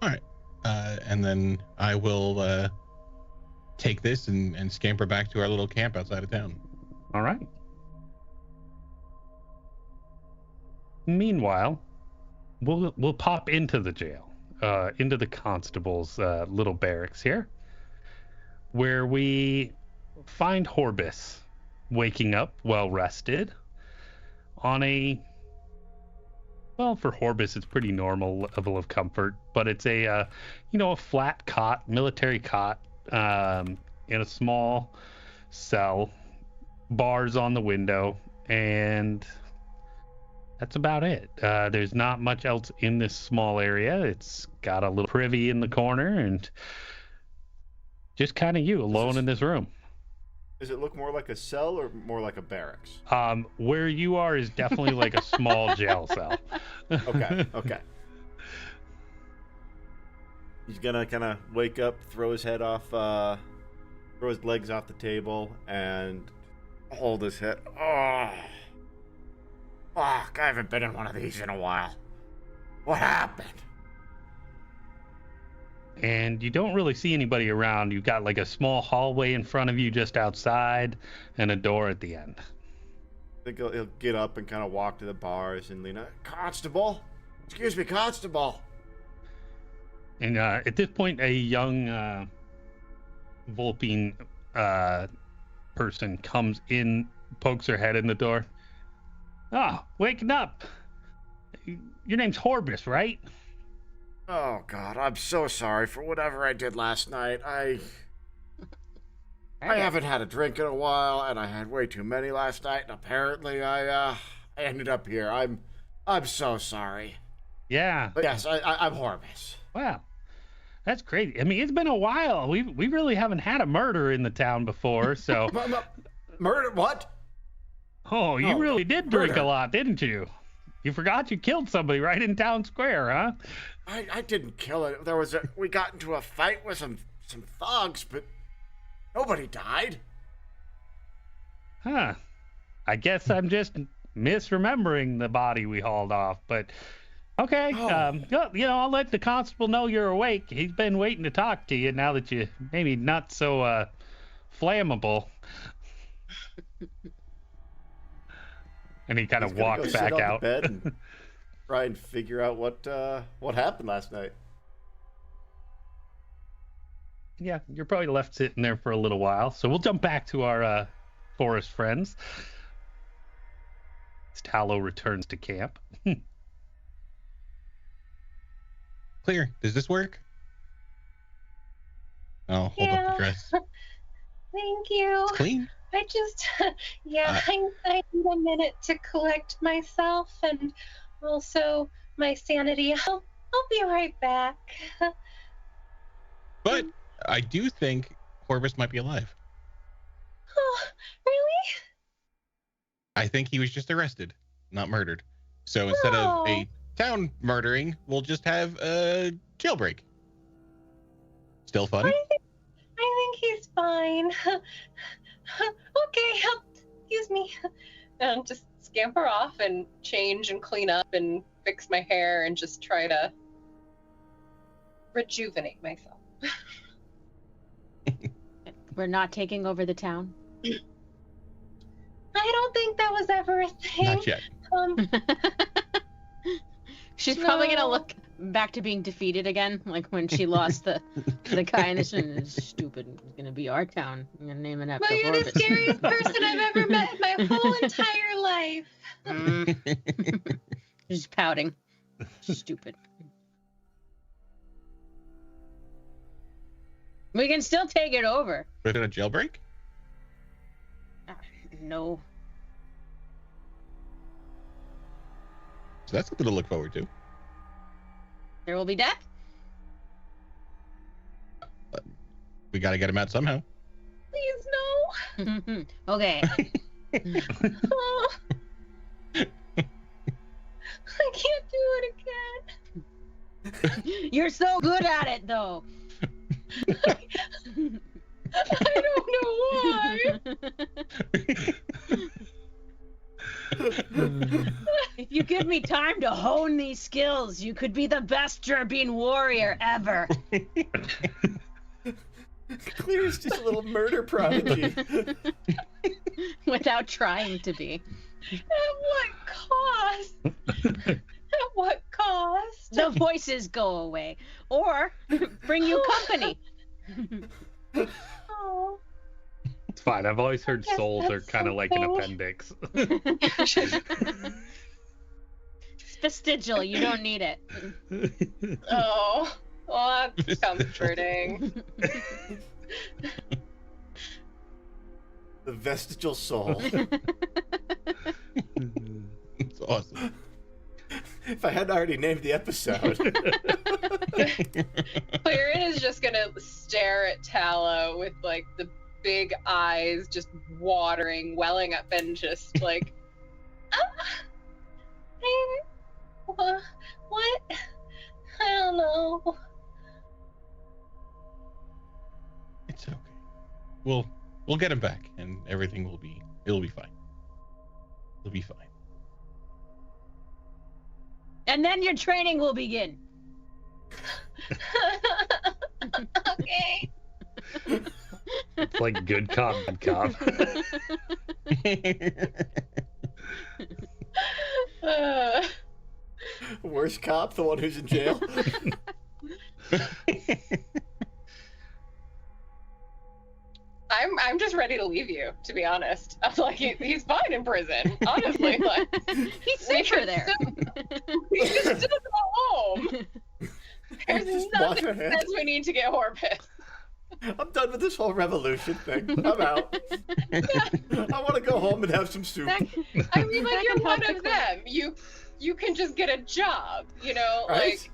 All right, and then I will take this and scamper back to our little camp outside of town. All right. Meanwhile, we'll pop into the jail, into the constable's little barracks here, where we find Horbis waking up well rested on for Horbis it's pretty normal level of comfort, but it's a flat cot, military cot, in a small cell, bars on the window, and that's about it. There's not much else in this small area. It's got a little privy in the corner, and just kind of you alone in this room. Does it look more like a cell or more like a barracks? Where you are is definitely like a small jail cell. Okay. He's gonna kind of wake up, throw his legs off the table, and hold his head. Oh, fuck! I haven't been in one of these in a while. What happened? And you don't really see anybody around. You've got like a small hallway in front of you just outside and a door at the end. I think he'll get up and kind of walk to the bars and lean out. Constable? Excuse me, Constable. And at this point, a young Vulpine person comes in, pokes her head in the door. Oh, waking up. Your name's Horbis, right? Oh, God, I'm so sorry for whatever I did last night. I haven't had a drink in a while, and I had way too many last night, and apparently I ended up here. I'm so sorry. Yeah. But yes, I'm Horbis. Wow. That's crazy. I mean, it's been a while. We really haven't had a murder in the town before, so... Murder? What? Oh, you really did drink murder. a lot, didn't you? You forgot you killed somebody right in town square, huh? I didn't kill it. We got into a fight with some thugs, but nobody died. Huh. I guess I'm just misremembering the body we hauled off, but okay. I'll let the constable know you're awake. He's been waiting to talk to you now that you maybe not so flammable. And he kind of walks back out. Bed and try and figure out what happened last night. Yeah, you're probably left sitting there for a little while. So we'll jump back to our forest friends. As Tallow returns to camp. Clear. Does this work? Oh, hold up the dress. Thank you. It's clean. I just, I need a minute to collect myself and also my sanity. I'll be right back. But I do think Horbis might be alive. Oh, really? I think he was just arrested, not murdered. So instead of a town murdering, we'll just have a jailbreak. Still fun? I think he's fine. Okay, excuse me. And just scamper off and change and clean up and fix my hair and just try to rejuvenate myself. We're not taking over the town. I don't think that was ever a thing. Not yet. She's probably gonna look back to being defeated again, like when she lost the guy in this one. It's stupid. It's gonna be our town. I'm gonna name it after Well, you're the Horvis. scariest person I've ever met in my whole entire life. She's pouting. Stupid. We can still take it over. We're in a jailbreak? No. So that's something to look forward to. There will be death. We got to get him out somehow. Please, no. Okay. Oh. I can't do it again. You're so good at it, though. I don't know why. If you give me time to hone these skills, you could be the best Gerbine warrior ever. Clear is just a little murder prodigy. Without trying to be. At what cost? At what cost? The voices go away. Or bring you company. Oh. It's fine. I've always heard Yes, souls are that's kind of like an something. appendix. It's vestigial. You don't need it. Oh. Well, that's comforting. The vestigial soul. It's awesome. If I hadn't already named the episode. Clarin is just gonna stare at Tallow with like the big eyes just watering, welling up, and just like, what? I don't know. It's okay. We'll get him back, and everything it'll be fine. It'll be fine. And then your training will begin. Okay. It's like good cop, bad cop. Worst cop, the one who's in jail. I'm just ready to leave you, to be honest. I'm like, he's fine in prison, honestly. Like, He's safer there. he can still go home. There's Just wash nothing our that hands. says we need to get Horpus. I'm done with this whole revolution thing. I'm out. I want to go home and have some soup. I mean, like, That you're can help one of the them. You can just get a job, you know? Right?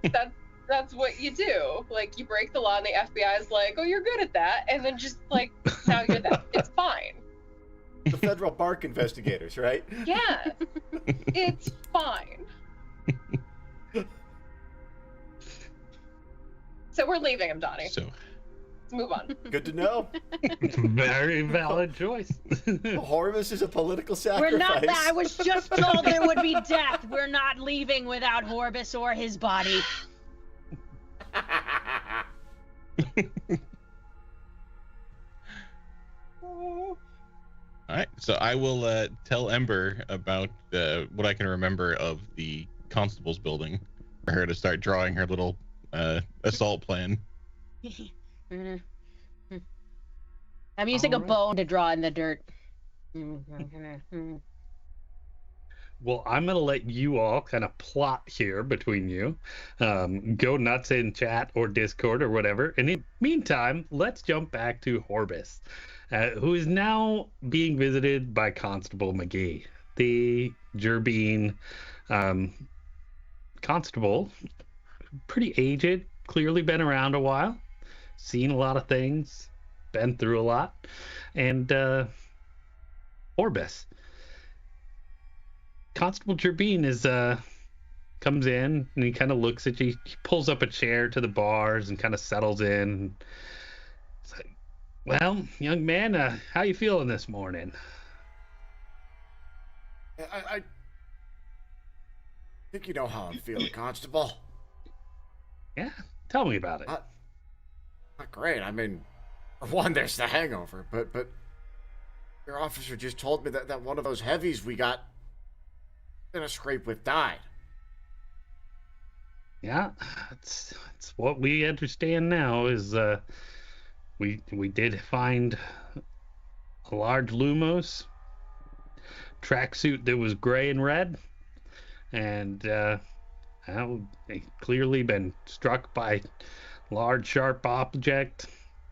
Like, that's what you do. Like, you break the law and the FBI is like, oh, you're good at that. And then just, like, now you're that. It's fine. The federal bark investigators, right? Yeah. It's fine. So we're leaving him, Donnie. So Let's move on. Good to know. Very valid choice. Horvis is a political We're sacrifice. not that. I was just told there would be death. We're not leaving without Horvis or his body. all right. So I will tell Ember about what I can remember of the constable's building for her to start drawing her little assault plan. I'm using a Alright. bone to draw in the dirt. Well, I'm going to let you all kind of plot here between you. Go nuts in chat or Discord or whatever. And in the meantime, let's jump back to Horvis, who is now being visited by Constable McGee, the Gerbine constable. Pretty aged, clearly been around a while, seen a lot of things, been through a lot. And Orbis. Constable Turbine is comes in and he kind of looks at you. He pulls up a chair to the bars and kind of settles in. It's like, well, young man, how you feeling this morning? I think you know how I'm feeling, Constable. Yeah, tell me about it. Not great. I mean, for one, there's the hangover, but your officer just told me that one of those heavies we got in a scrape with died. Yeah, it's what we understand now is we did find a large Lumos tracksuit that was gray and red, and well, they clearly been struck by a large sharp object.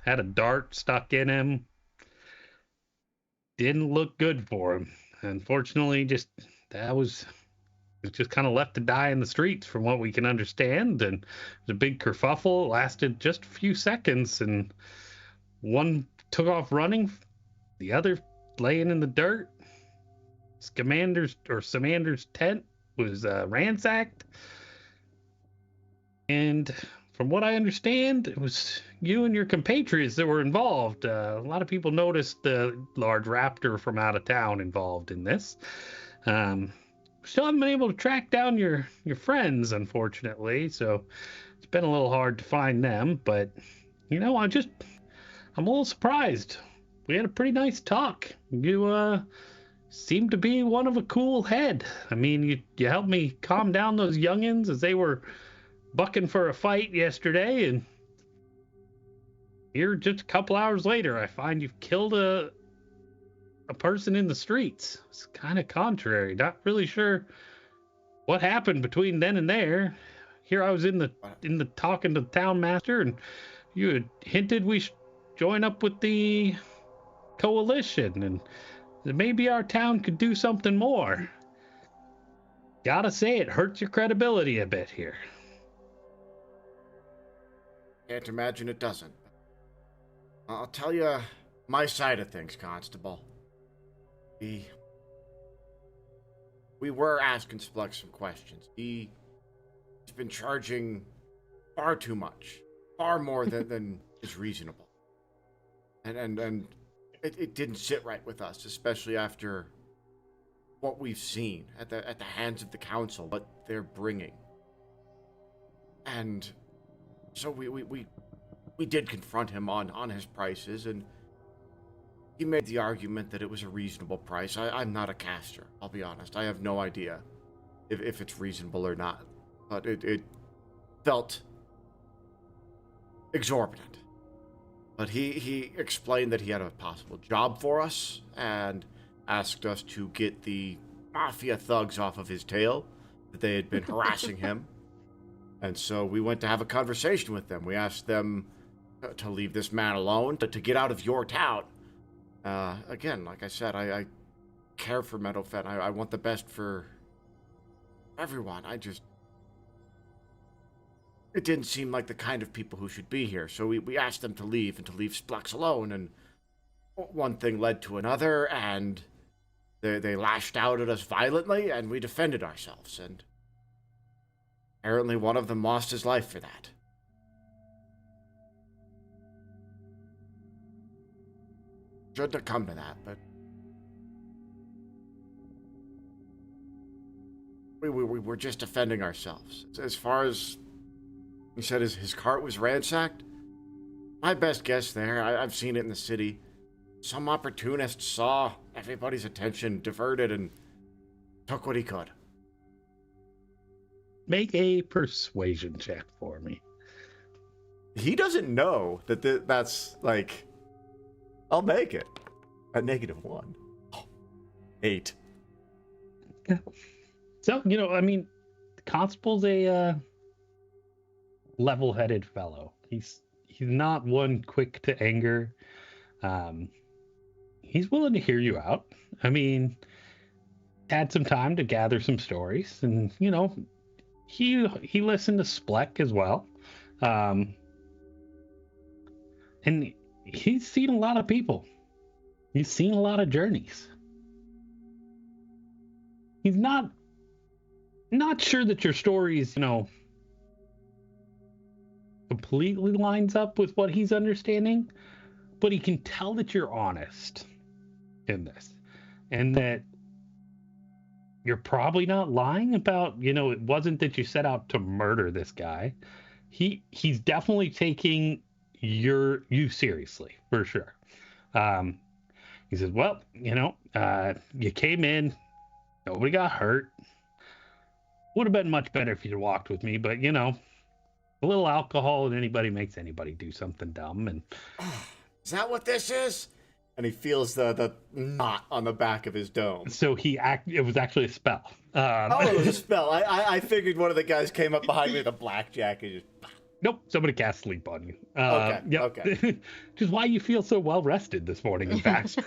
Had a dart stuck in him. Didn't look good for him. Unfortunately, that was just kind of left to die in the streets, from what we can understand. And the big kerfuffle. It lasted just a few seconds, and one took off running, the other laying in the dirt. Samander's tent was ransacked, and from what I understand, it was you and your compatriots that were involved. A lot of people noticed the large raptor from out of town involved in this. Still haven't been able to track down your friends, unfortunately, so it's been a little hard to find them. But I'm a little surprised. We had a pretty nice talk. You seem to be one of a cool head. I mean, you helped me calm down those youngins as they were bucking for a fight yesterday, and here just a couple hours later, I find you've killed a person in the streets. It's kind of contrary. Not really sure what happened between then and there. Here I was in the talking to the town master, and you had hinted we should join up with the coalition, and that maybe our town could do something more. Gotta say, it hurts your credibility a bit here. Can't imagine it doesn't. I'll tell you my side of things, Constable. We were asking Splex some questions. He's been charging far too much, far more than is reasonable. And it didn't sit right with us, especially after what we've seen at the hands of the council, what they're bringing. And so we did confront him on his prices, and he made the argument that it was a reasonable price. I'm not a caster, I'll be honest. I have no idea if it's reasonable or not, but it felt exorbitant. But he explained that he had a possible job for us and asked us to get the mafia thugs off of his tail, that they had been harassing him. And so we went to have a conversation with them. We asked them to leave this man alone, to get out of your town. Again, like I said, I care for Meadowfen. I want the best for everyone. It didn't seem like the kind of people who should be here. So we asked them to leave and to leave Splex alone. And one thing led to another, and they lashed out at us violently, and we defended ourselves. And apparently one of them lost his life for that. Shouldn't have come to that, but we were just defending ourselves. As far as he said, his cart was ransacked. My best guess there, I've seen it in the city. Some opportunist saw everybody's attention diverted and took what he could. Make a persuasion check for me. He doesn't know that that's like... I'll make it. A -1. 8. Yeah. So, I mean, the constable's a level-headed fellow. He's not one quick to anger. He's willing to hear you out. I mean, had some time to gather some stories, and he listened to Spleck as well. And he's seen a lot of people. He's seen a lot of journeys. he's not sure that your story is, completely lines up with what he's understanding, but he can tell that you're honest in this, and that you're probably not lying about, it wasn't that you set out to murder this guy. He's definitely taking you seriously, for sure. He says, well, you came in, nobody got hurt. Would have been much better if you'd walked with me, but a little alcohol and anybody makes anybody do something dumb. And is that what this is? And he feels the knot on the back of his dome. So it was actually a spell. It was a spell. I figured one of the guys came up behind me with a blackjack and just. Nope, somebody cast sleep on you. Okay. Yep. Okay. Which is why you feel so well rested this morning, in fact.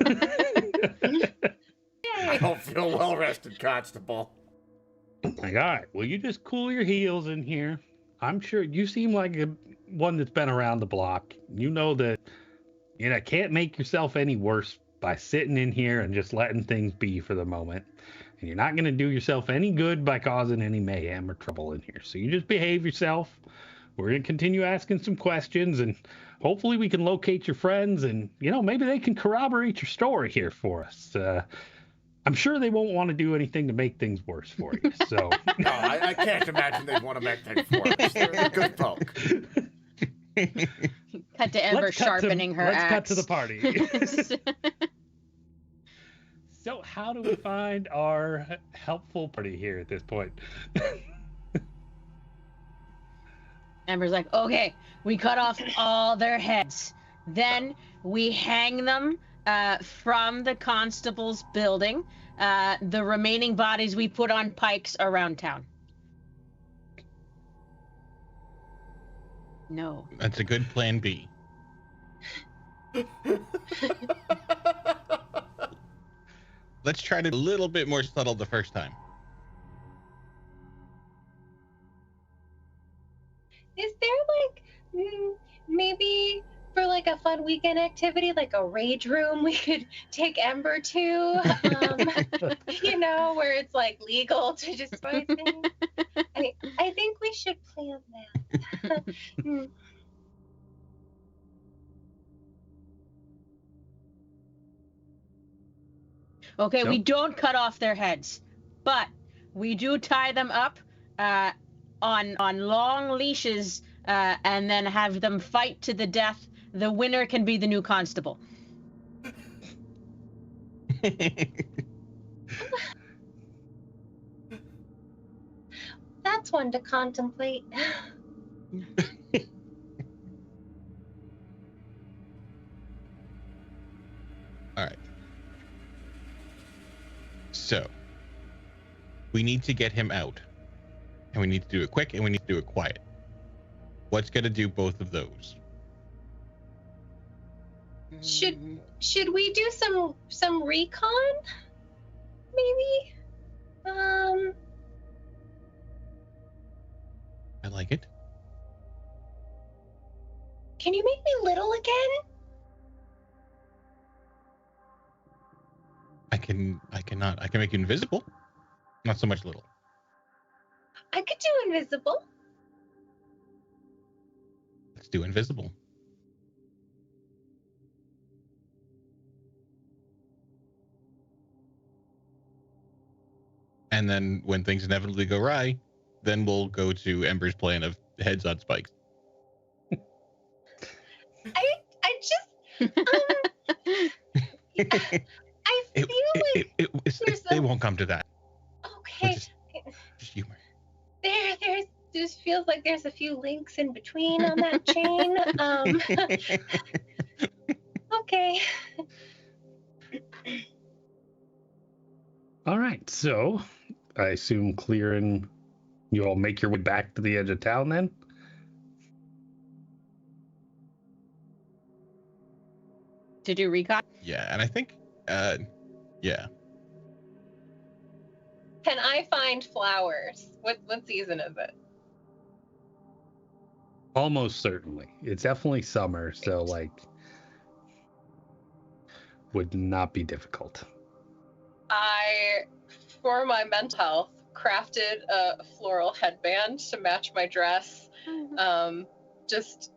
I don't feel well rested, Constable. Like, all right, well, you just cool your heels in here. I'm sure you seem like one that's been around the block. You know that can't make yourself any worse by sitting in here and just letting things be for the moment. And you're not going to do yourself any good by causing any mayhem or trouble in here. So you just behave yourself. We're going to continue asking some questions, and hopefully we can locate your friends, and, maybe they can corroborate your story here for us. I'm sure they won't want to do anything to make things worse for you. So no, I can't imagine they'd want to make things worse. They're a good folk. Cut to Ember sharpening her axe. Let's cut to the party. So how do we find our helpful party here at this point? Ember's like, okay, we cut off all their heads. Then we hang them from the constable's building. The remaining bodies we put on pikes around town. No. That's a good plan B. Let's try to be a little bit more subtle the first time. Is there maybe for like a fun weekend activity, like a rage room we could take Ember to, where it's like legal to destroy things? I think we should plan that. Okay, So? we don't cut off their heads, but we do tie them up on long leashes and then have them fight to the death. The winner can be the new constable. That's one to contemplate. All right. So, we need to get him out. And we need to do it quick, and we need to do it quiet. What's going to do both of those? Should we do some recon? Maybe? I like it. Can you make me little again? I cannot. I can make you invisible. Not so much little. I could do invisible. Let's do invisible. And then when things inevitably go awry, then we'll go to Ember's plan of heads on spikes. I just I feel they won't come to that. Okay. Just humor. There's just feels like there's a few links in between on that chain. Okay. All right, so I assume clearing, you all make your way back to the edge of town then? To do recon? Yeah, and I think, yeah. Can I find flowers? What season is it? Almost certainly. It's definitely summer, so would not be difficult. I for my mental health, crafted a floral headband to match my dress. Just,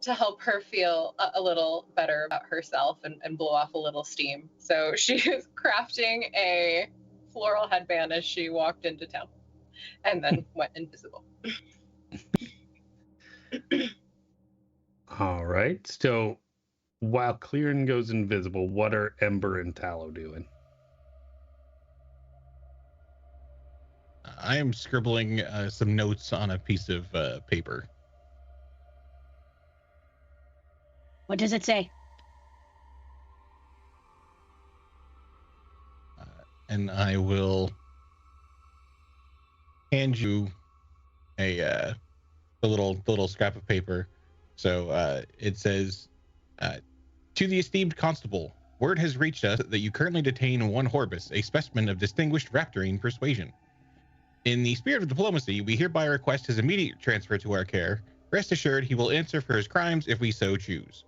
to help her feel a little better about herself and blow off a little steam. So she is crafting a floral headband as she walked into town and then went invisible. All right. So while Clearin goes invisible, what are Ember and Tallow doing? I am scribbling some notes on a piece of paper. What does it say? And I will hand you a little scrap of paper. So it says, to the esteemed constable, word has reached us that you currently detain one Horbus, a specimen of distinguished raptorine persuasion. In the spirit of diplomacy, we hereby request his immediate transfer to our care. Rest assured, he will answer for his crimes if we so choose.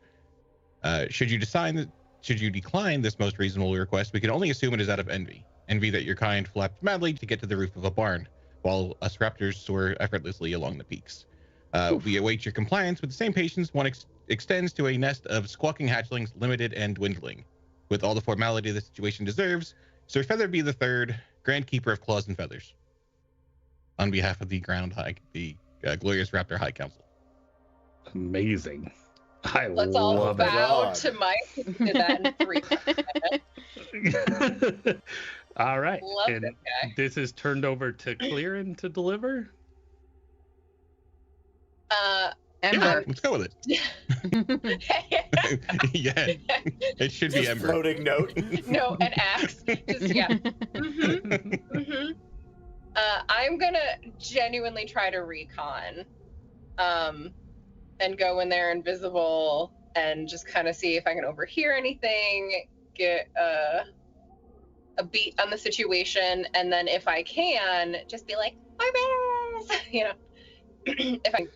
Should you decline this most reasonable request, we can only assume it is out of envy that your kind flapped madly to get to the roof of a barn, while us raptors soar effortlessly along the peaks. We await your compliance with the same patience one extends to a nest of squawking hatchlings, limited and dwindling. With all the formality the situation deserves, Sir Featherby III, Grand Keeper of Claws and Feathers. On behalf of the Glorious Raptor High Council. Amazing. Let's all love bow to Mike who did that in 3 minutes. it. All right. Love and this guy. this is turned over to Clearin to deliver. Ember. Let's go with it. Yeah, it should be Just Ember. floating note. No, an axe. Just, yeah. I'm gonna genuinely try to recon, and go in there invisible and just kind of see if I can overhear anything, get a beat on the situation, and then if I can, just be like, Orbis! If I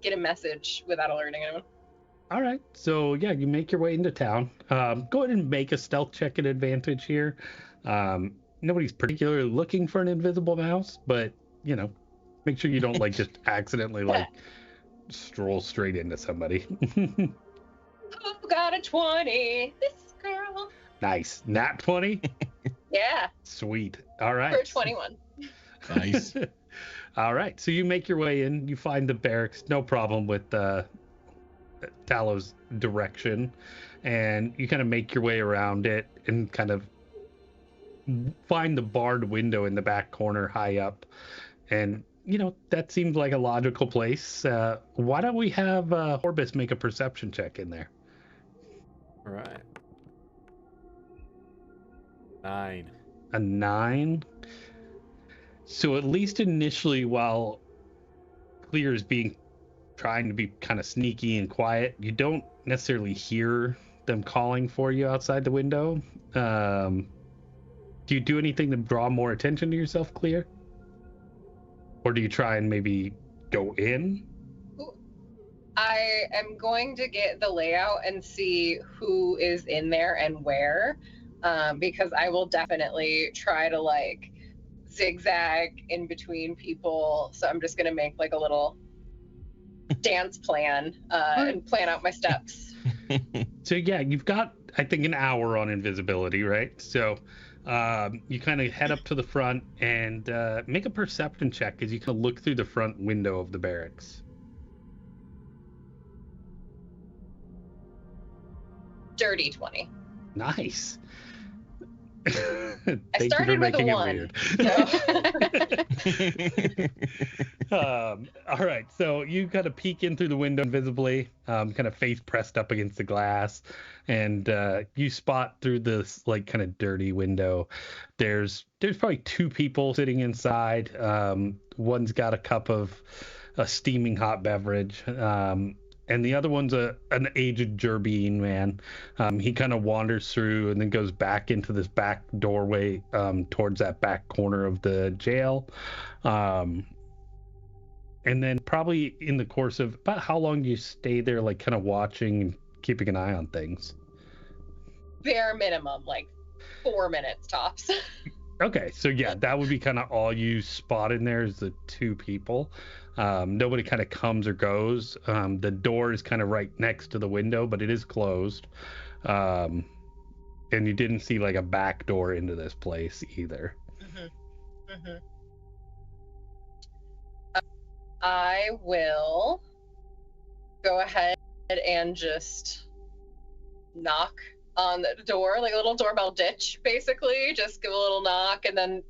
get a message without alerting anyone. All right. So, yeah, you make your way into town. Go ahead and make a stealth check at advantage here. Nobody's particularly looking for an invisible mouse, but, make sure you don't, just accidentally, stroll straight into somebody. Oh, got a 20. This girl. Nice. Nat 20? Yeah. Sweet. All right. For 21. Nice. All right. So you make your way in. You find the barracks. No problem with Tallow's direction. And you kind of make your way around it and kind of find the barred window in the back corner high up. And, that seems like a logical place. Why don't we have Horbis make a perception check in there? All right. 9. A 9. So at least initially, while Clear is trying to be kind of sneaky and quiet, you don't necessarily hear them calling for you outside the window. Do you do anything to draw more attention to yourself, Clear? Or do you try and maybe go in? I am going to get the layout and see who is in there and where, because I will definitely try to zigzag in between people. So I'm just going to make a little dance plan and plan out my steps. So yeah, you've got, I think, an hour on invisibility, right? So you kind of head up to the front and make a perception check as you can look through the front window of the barracks. Dirty 20. Nice. I started with a 1. All right, so you kind of peek in through the window invisibly, kind of face pressed up against the glass, and you spot through this kind of dirty window. There's probably 2 people sitting inside. One's got a cup of a steaming hot beverage. And the other one's an aged Gerbine man. He kind of wanders through and then goes back into this back doorway towards that back corner of the jail. And then probably in the course of about how long do you stay there, kind of watching and keeping an eye on things? Bare minimum, 4 minutes tops. Okay, so yeah, that would be kind of all you spot in there is the two people. Nobody kind of comes or goes. The door is kind of right next to the window, but it is closed. Um, and you didn't see like a back door into this place either. I will go ahead and just knock on the door, like a little doorbell ditch, basically. Just give a little knock and then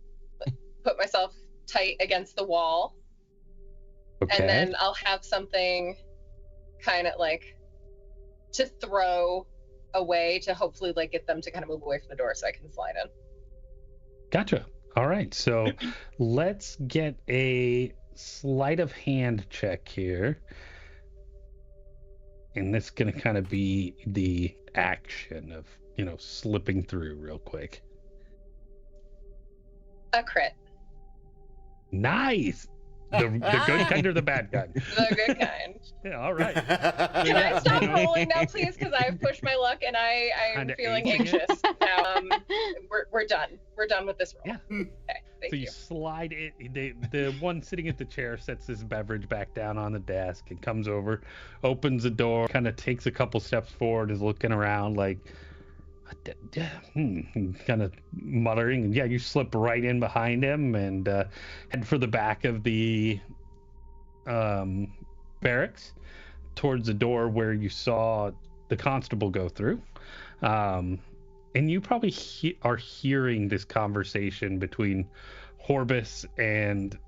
put myself tight against the wall. Okay. And then I'll have something kind of like to throw away to hopefully like get them to kind of move away from the door so I can slide in. Gotcha. All right, so let's get a sleight of hand check here. And this is going to kind of be the action of, slipping through real quick. A crit. Nice. The good kind or the bad kind? The good kind. Yeah, all right. Can I stop rolling now, please? Because I've pushed my luck and I'm Kinda feeling acing it. anxious now. We're done. We're done with this roll. Yeah. Okay, thank So you. you slide it. The one sitting at the chair sets his beverage back down on the desk and comes over, opens the door, kind of takes a couple steps forward, is looking around like, kind of muttering. And yeah, you slip right in behind him and head for the back of the barracks towards the door where you saw the constable go through. And you probably are hearing this conversation between Horbus and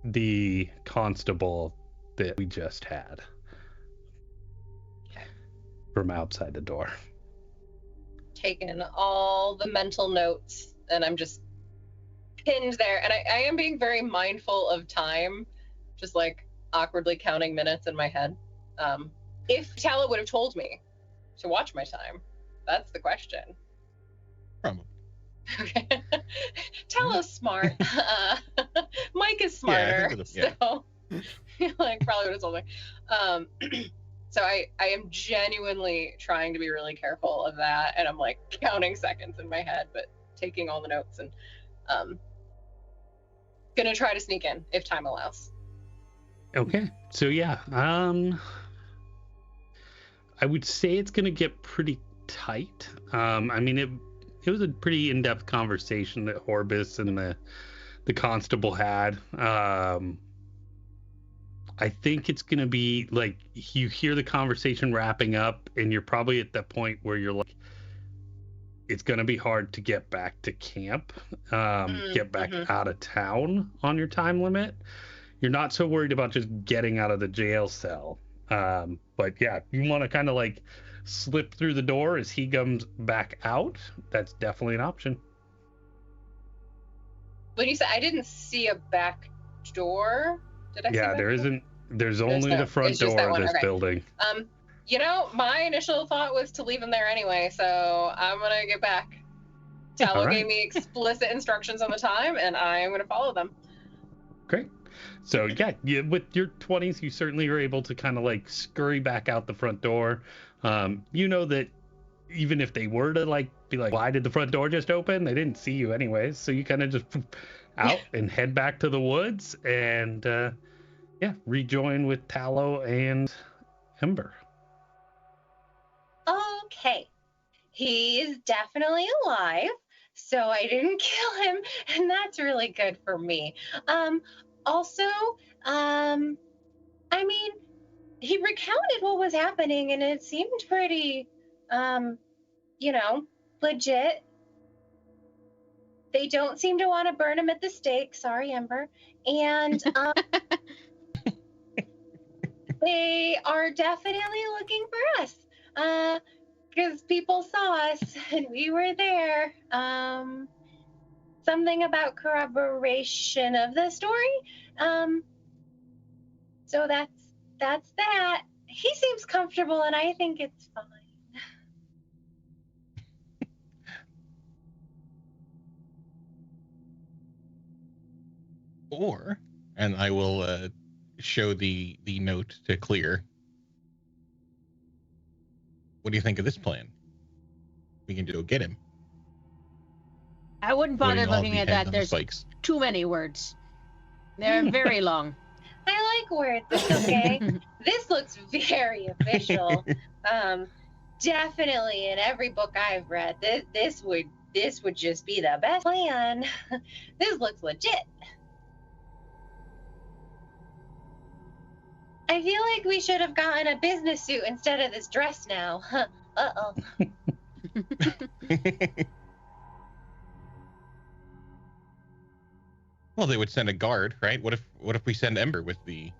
the constable that we just had from outside the door. Taken all the mental notes and I'm just pinned there. And I am being very mindful of time, just like awkwardly counting minutes in my head. If Tala would have told me to watch my time, that's the question. Probably. Okay. Tala's smart. Mike is smarter. So like probably would have told me. So I am genuinely trying to be really careful of that, and I'm like counting seconds in my head, but taking all the notes and gonna try to sneak in if time allows. Okay, so yeah, I would say it's gonna get pretty tight. I mean, it was a pretty in-depth conversation that Horbus and the constable had. I think it's going to be like you hear the conversation wrapping up and you're probably at that point where you're like, it's going to be hard to get back to camp, get back out of town on your time limit. You're not so worried about just getting out of the jail cell. But yeah, you want to kind of like slip through the door as he comes back out. That's definitely an option. When you said I didn't see a back door, did I? Yeah, there isn't. There's only the front door of this building. My initial thought was to leave him there anyway, so I'm gonna get back. Tala gave me explicit instructions on the time, and I'm gonna follow them. Great. So yeah, with your 20s, you certainly are able to kind of like scurry back out the front door. You know that even if they were to like be like, why did the front door just open? They didn't see you anyways. So you kind of just out and head back to the woods and rejoin with Tallow and Ember. Okay. He is definitely alive, so I didn't kill him, and that's really good for me. Also, I mean, he recounted what was happening, and it seemed pretty, legit. They don't seem to want to burn him at the stake. Sorry, Ember. And they are definitely looking for us. Because people saw us and we were there. Something about corroboration of the story. So that's that. He seems comfortable and I think it's fine. And I will show the note to Clear. What do you think of this plan? We can go get him. I wouldn't bother putting all looking the at heads that. on the There's spikes. too many words. They're very long. I like words. It's okay. This looks very official. Definitely in every book I've read, this would just be the best plan. This looks legit. I feel like we should have gotten a business suit instead of this dress now. Uh-oh. Well, they would send a guard, right? What if we send Ember with the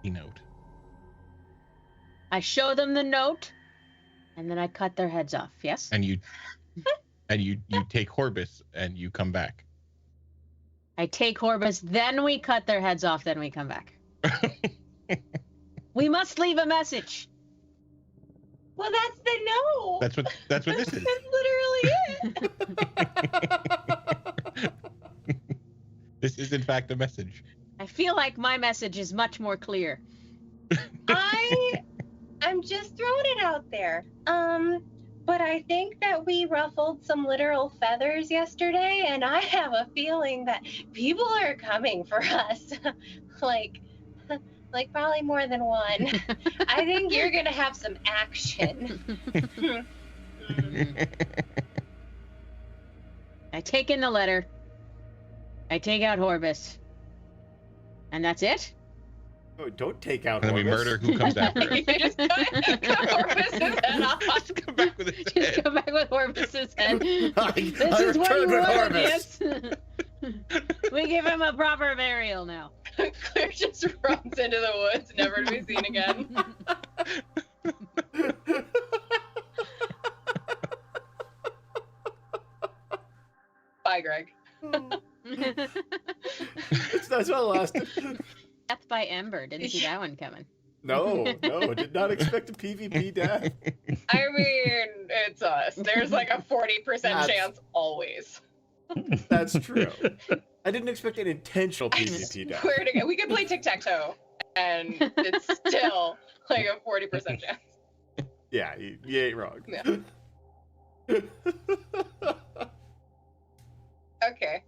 note? I show them the note, and then I cut their heads off. Yes. And you take Horbus and you come back. I take Horbus, then we cut their heads off, then we come back. We must leave a message. Well, that's the note. That's what this is. That's literally it. This is in fact a message. I feel like my message is much more clear. I'm just throwing it out there. But I think that we ruffled some literal feathers yesterday, and I have a feeling that people are coming for us. like probably more than one. I think you're gonna have some action. I take in the letter. I take out Horbus. And that's it? Oh, don't take out And then we Horbus. murder who comes after us. You just cut Horbus's head off. Just come back with his Just head. come back with Horbus's head. I This is what you returned with wanted, Horbus. yes? We give him a proper burial now. Claire just runs into the woods, never to be seen again. Bye, Greg. That's what lasted. Death by Ember. Didn't see that one coming. No, did not expect a PvP death. I mean, it's us. There's like a 40% That's- chance always. That's true. I didn't expect an intentional PvP death. Swear to God, we could play tic-tac-toe, and it's still like a 40% chance. Yeah, you ain't wrong. Yeah. Okay.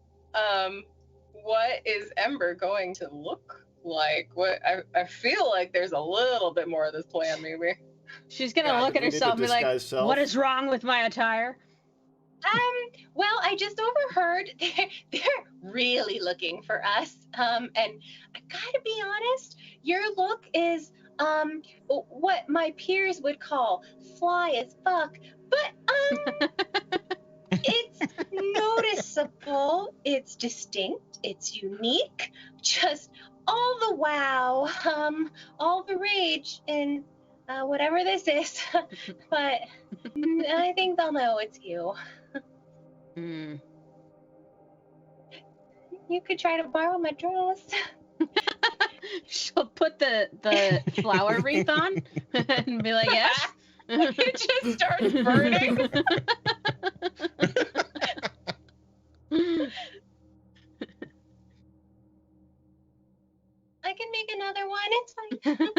What is Ember going to look like? What I feel like there's a little bit more of this plan, maybe. She's gonna Yeah, look at we need to herself and be like, disguise self. what is wrong with my attire? Well, I just overheard they're really looking for us. And I gotta be honest, your look is what my peers would call fly as fuck. But it's noticeable, it's distinct, it's unique, just all the wow, all the rage in whatever this is. But I think they'll know it's you. Hmm. You could try to borrow my dress. She'll put the flower wreath on and be like, yes. It just starts burning. I can make another one. It's fine.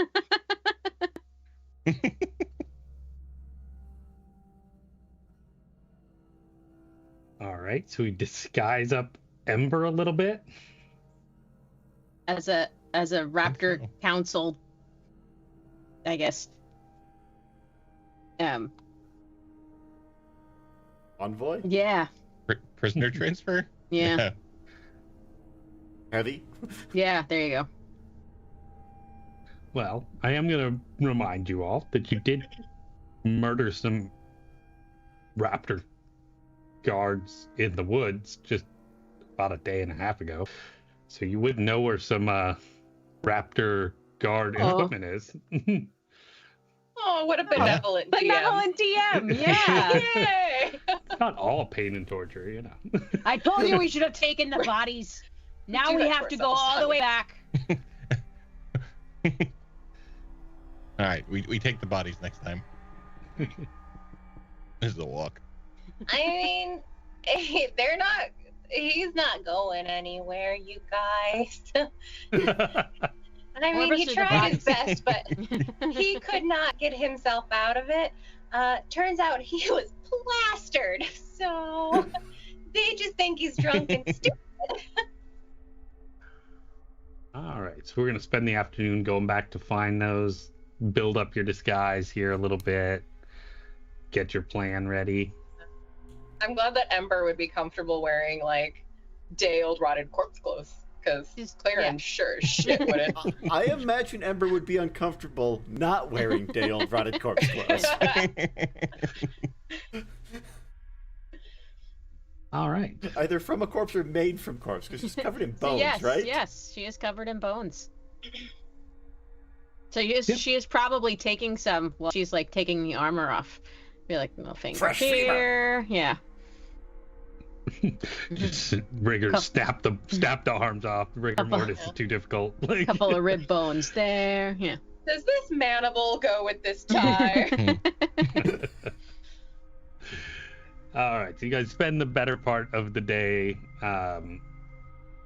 All right, so we disguise up Ember a little bit. As a raptor so. council, I guess. Envoy? Yeah. Prisoner transfer? Yeah. Heavy? Yeah, there you go. Well, I am going to remind you all that you did murder some raptor guards in the woods just about a day and a half ago. So you would know where some raptor guard equipment is. Oh, what a benevolent DM. Benevolent DM, yeah. Yay! Not all pain and torture, you know. I told you we should have taken the bodies. Now do we that have for to go ourselves, all the way back. All right, we take the bodies next time. This is a walk. I mean, he's not going anywhere, you guys. I mean, he Horbus or the tried his bodies? best, but he could not get himself out of it. Turns out he was plastered, so they just think he's drunk and stupid. All right, so we're gonna spend the afternoon going back to find those, build up your disguise here a little bit, get your plan ready. I'm glad that Ember would be comfortable wearing like day-old rotted corpse clothes, because Claren sure as shit wouldn't. I imagine Ember would be uncomfortable not wearing day-old rotted corpse clothes. All right. Either from a corpse or made from corpse, because she's covered in bones, yes, right? Yes, she is covered in bones. So she is probably taking some. Well, she's like taking the armor off. Be like, no finger Fresh here. Yeah. Just rigor, snap the arms off. Rigor mortis is too difficult. A couple of rib bones there. Yeah. Does this mandible go with this tie? All right, so you guys spend the better part of the day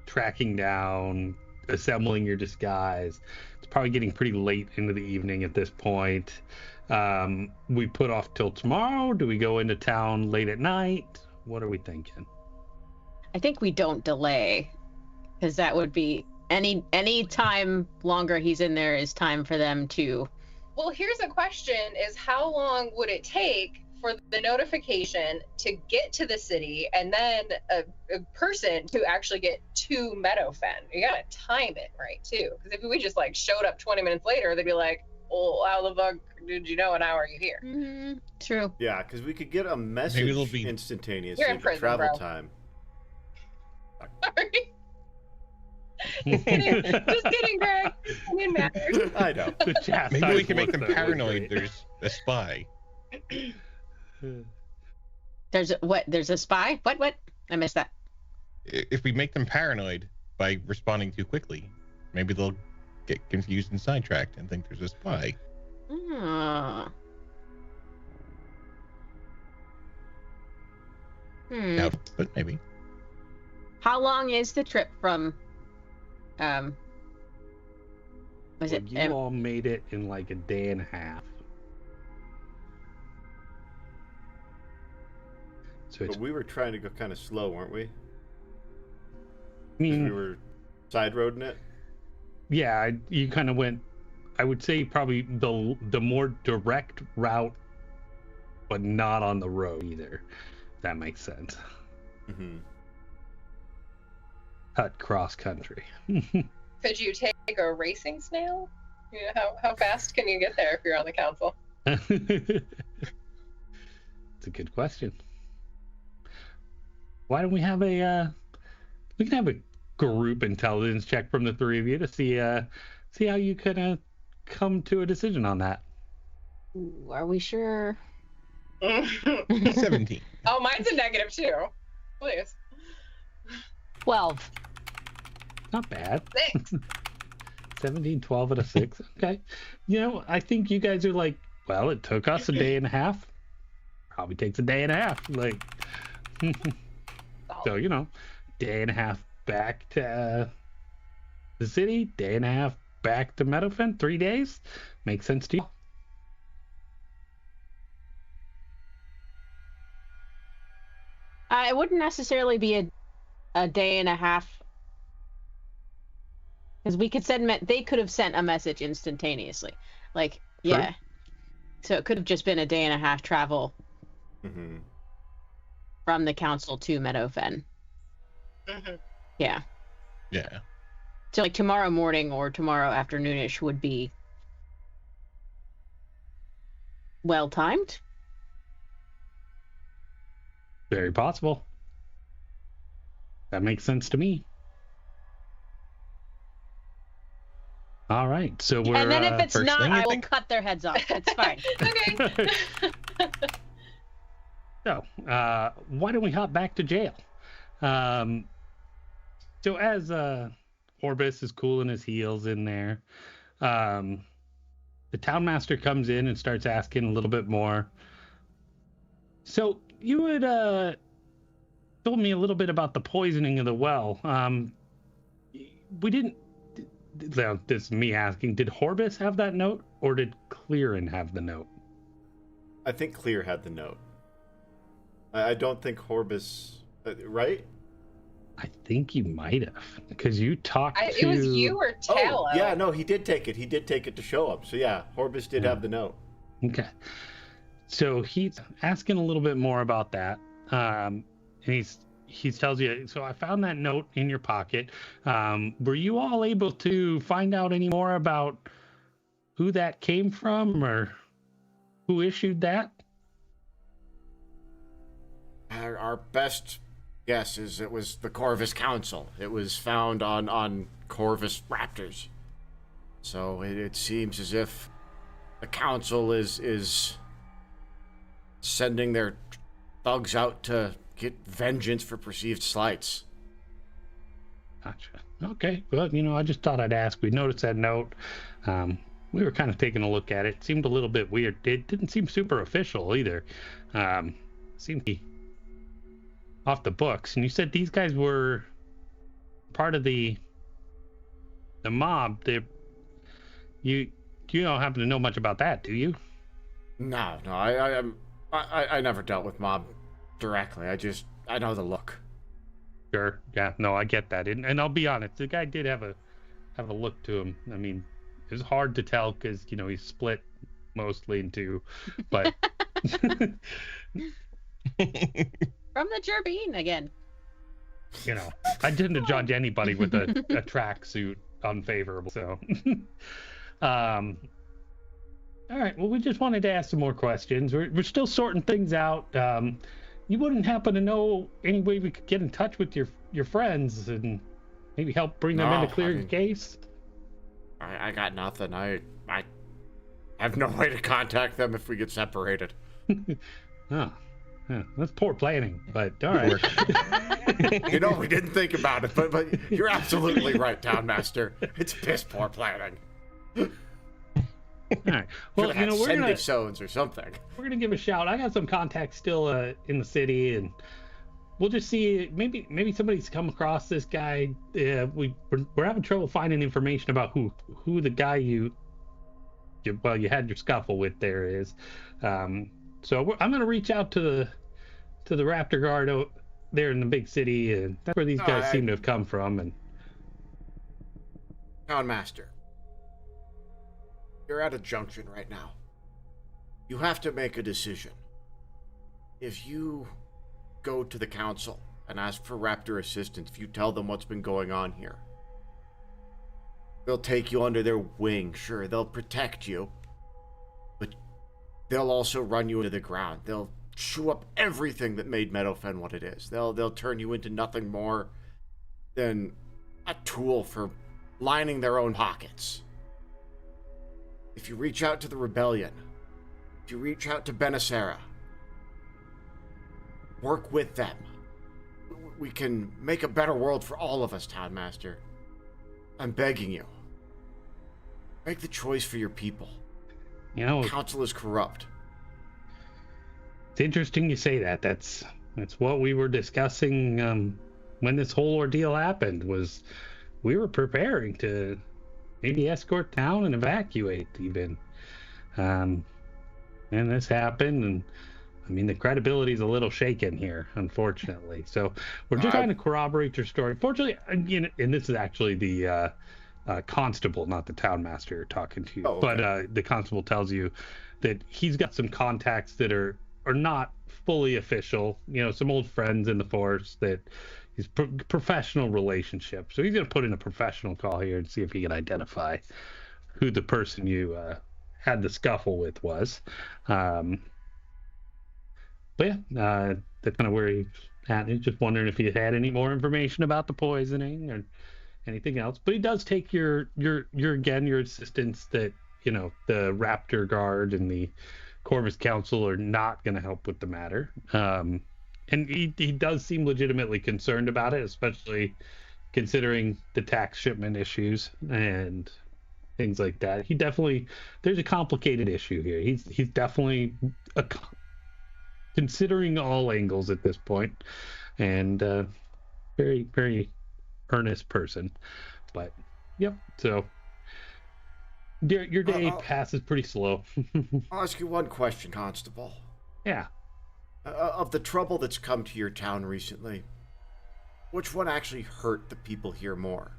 tracking down, assembling your disguise. It's probably getting pretty late into the evening at this point. We put off till tomorrow. Do we go into town late at night? What are we thinking? I think we don't delay, because that would be any time longer he's in there is time for them to. Well, here's a question: is how long would it take for the notification to get to the city, and then a person to actually get to Meadowfen? You gotta time it right too, because if we just like showed up 20 minutes later, they'd be like, "Oh, how the fuck did you know? And how are you here?" Mm-hmm. True. Yeah, because we could get a message Maybe it'll be- instantaneously. You're in prison, travel bro. time. Sorry. Just kidding, Greg. I mean, matters. I know. Maybe we can make them paranoid there's a spy. There's a spy? What? I missed that. If we make them paranoid by responding too quickly, maybe they'll get confused and sidetracked and think there's a spy. Oh. Doubt, but maybe. How long is the trip from was it You all made it in like a day and a half. So it's, But we were trying to go kind of slow, weren't we? I 'Cause mean, we were side roading it. yeah, you kind of went, I would say probably the more direct route, but not on the road either. If that makes sense. Mm-hmm. Cut cross country. Could you take a racing snail? You know, how fast can you get there if you're on the council? It's a good question. Why don't we have we can have a group intelligence check from the three of you to see how you could come to a decision on that. Ooh, are we sure? 17. Oh, mine's a negative too. Please. 12. Not bad. 6. 17, 12 and a 6. Okay. You know, I think you guys are like, well, it took us a day and a half. Probably takes a day and a half. Like, so, you know, day and a half back to the city, day and a half back to Meadowfen, 3 days. Makes sense to you? It wouldn't necessarily be a day and a half, because we could they could have sent a message instantaneously. Like, yeah. True. So it could have just been a day and a half travel Mm-hmm. from the council to Meadowfen. Mm-hmm. Yeah. Yeah. So like tomorrow morning or tomorrow afternoonish would be well timed. Very possible. That makes sense to me. All right, so we're. And then if it's first not, thing, you I will think? cut their heads off. It's fine. Okay. So, why don't we hop back to jail? So as Orbis is cooling his heels in there, the townmaster comes in and starts asking a little bit more. So you had told me a little bit about the poisoning of the well. We didn't. This is me asking. Did Horbis have that note, or did Clearin have the note? I think Clear had the note. I don't think Horbus, right? I think you might have, because you talked to. It was you or Tallow. Oh, yeah, no, he did take it. He did take it to show up. So yeah, Horbus did have the note. Okay. So he's asking a little bit more about that. And he tells you, so I found that note in your pocket. Were you all able to find out any more about who that came from or who issued that? Our best guess is it was the Corvus Council. It was found on Corvus raptors. So it seems as if the council is sending their thugs out to get vengeance for perceived slights. Gotcha. Okay. Well, I just thought I'd ask. We noticed that note. We were kind of taking a look at it. It seemed a little bit weird. It didn't seem super official either. Seemed to be off the books. And you said these guys were part of the mob. You don't happen to know much about that, do you? No, I never dealt with mob directly. I know the look. Sure. Yeah. No, I get that. And I'll be honest, the guy did have a look to him. I mean, it was hard to tell because he's split mostly in two, but From the Gerbine again. I didn't judge anybody with a tracksuit unfavorable. So, all right. Well, we just wanted to ask some more questions. We're still sorting things out. You wouldn't happen to know any way we could get in touch with your friends and maybe help bring them in to clear your case? I got nothing. I have no way to contact them if we get separated. Oh, yeah, that's poor planning, but all right. We didn't think about it, but you're absolutely right, Townmaster. It's piss poor planning. All right. Well, we're gonna zones or something. We're gonna give a shout. I got some contacts still in the city, and we'll just see. Maybe somebody's come across this guy. We're having trouble finding information about who the guy you had your scuffle with there is. So I'm gonna reach out to the Raptor Guard there in the big city, and that's where these guys seem to have come from. And Townmaster, you're at a junction right now. You have to make a decision. If you go to the council and ask for Raptor assistance, if you tell them what's been going on here, they'll take you under their wing. Sure, they'll protect you, but they'll also run you into the ground. They'll chew up everything that made Meadowfen what it is. They'll turn you into nothing more than a tool for lining their own pockets. If you reach out to the Rebellion, if you reach out to Benicera, work with them. We can make a better world for all of us, Townmaster. I'm begging you. Make the choice for your people. The council is corrupt. It's interesting you say that. That's what we were discussing when this whole ordeal happened. Was we were preparing to maybe escort town and evacuate even. And this happened, and I mean the credibility is a little shaken here, unfortunately. So we're just trying to corroborate your story. Fortunately, and this is actually the constable, not the townmaster, you're talking to. Oh, okay. But the constable tells you that he's got some contacts that are not fully official. Some old friends in the force that he's professional relationship. So he's going to put in a professional call here and see if he can identify who the person you had the scuffle with was. But yeah, that's kind of where he's at. He's just wondering if he had any more information about the poisoning or anything else. But he does take your assistance that the Raptor Guard and the Corvus Council are not going to help with the matter. And he does seem legitimately concerned about it, especially considering the tax shipment issues and things like that. There's a complicated issue here. He's definitely considering all angles at this point, and very, very earnest person. But yep. So Your day passes pretty slow. I'll ask you one question, Constable. Yeah. Of the trouble that's come to your town recently, which one actually hurt the people here more?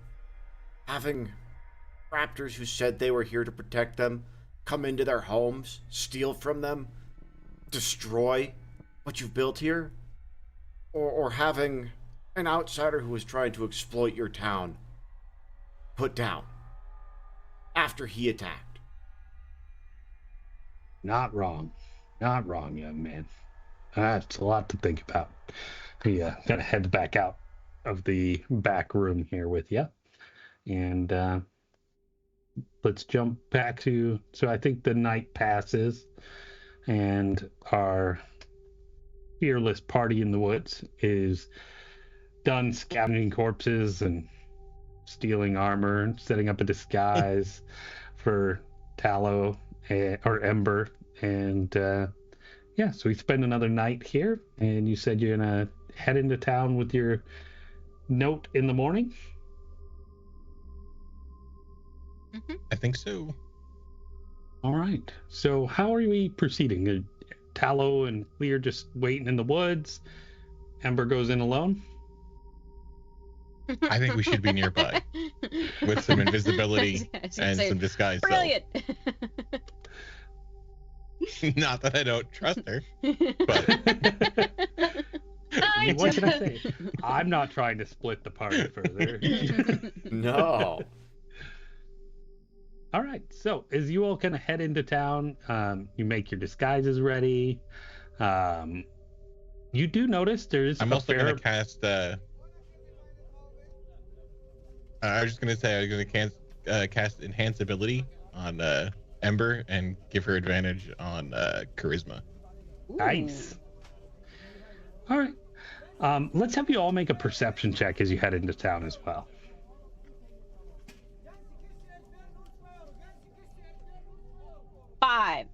Having raptors who said they were here to protect them come into their homes, steal from them, destroy what you've built here? Or having an outsider who was trying to exploit your town put down after he attacked? Not wrong. Not wrong, young man. That's a lot to think about. He kind of heads back out of the back room here with you. And let's jump back to... So I think the night passes, and our fearless party in the woods is done scavenging corpses and stealing armor and setting up a disguise for Tallow or Ember. And yeah, so we spend another night here, and you said you're gonna head into town with your note in the morning? I think so. All right. So how are we proceeding? Are Tallow and Clear just waiting in the woods? Ember goes in alone? I think we should be nearby with some invisibility I was and say, some disguise. Brilliant. Not that I don't trust her, but What can I say? I'm not trying to split the party further. No. All right. So as you all kind of head into town, you make your disguises ready. You do notice there's I'm a also fair... going to cast. I was just going to say I was going to cast Enhance Ability on Ember and give her advantage on Charisma. Nice. All right. Let's have you all make a perception check as you head into town as well. Five.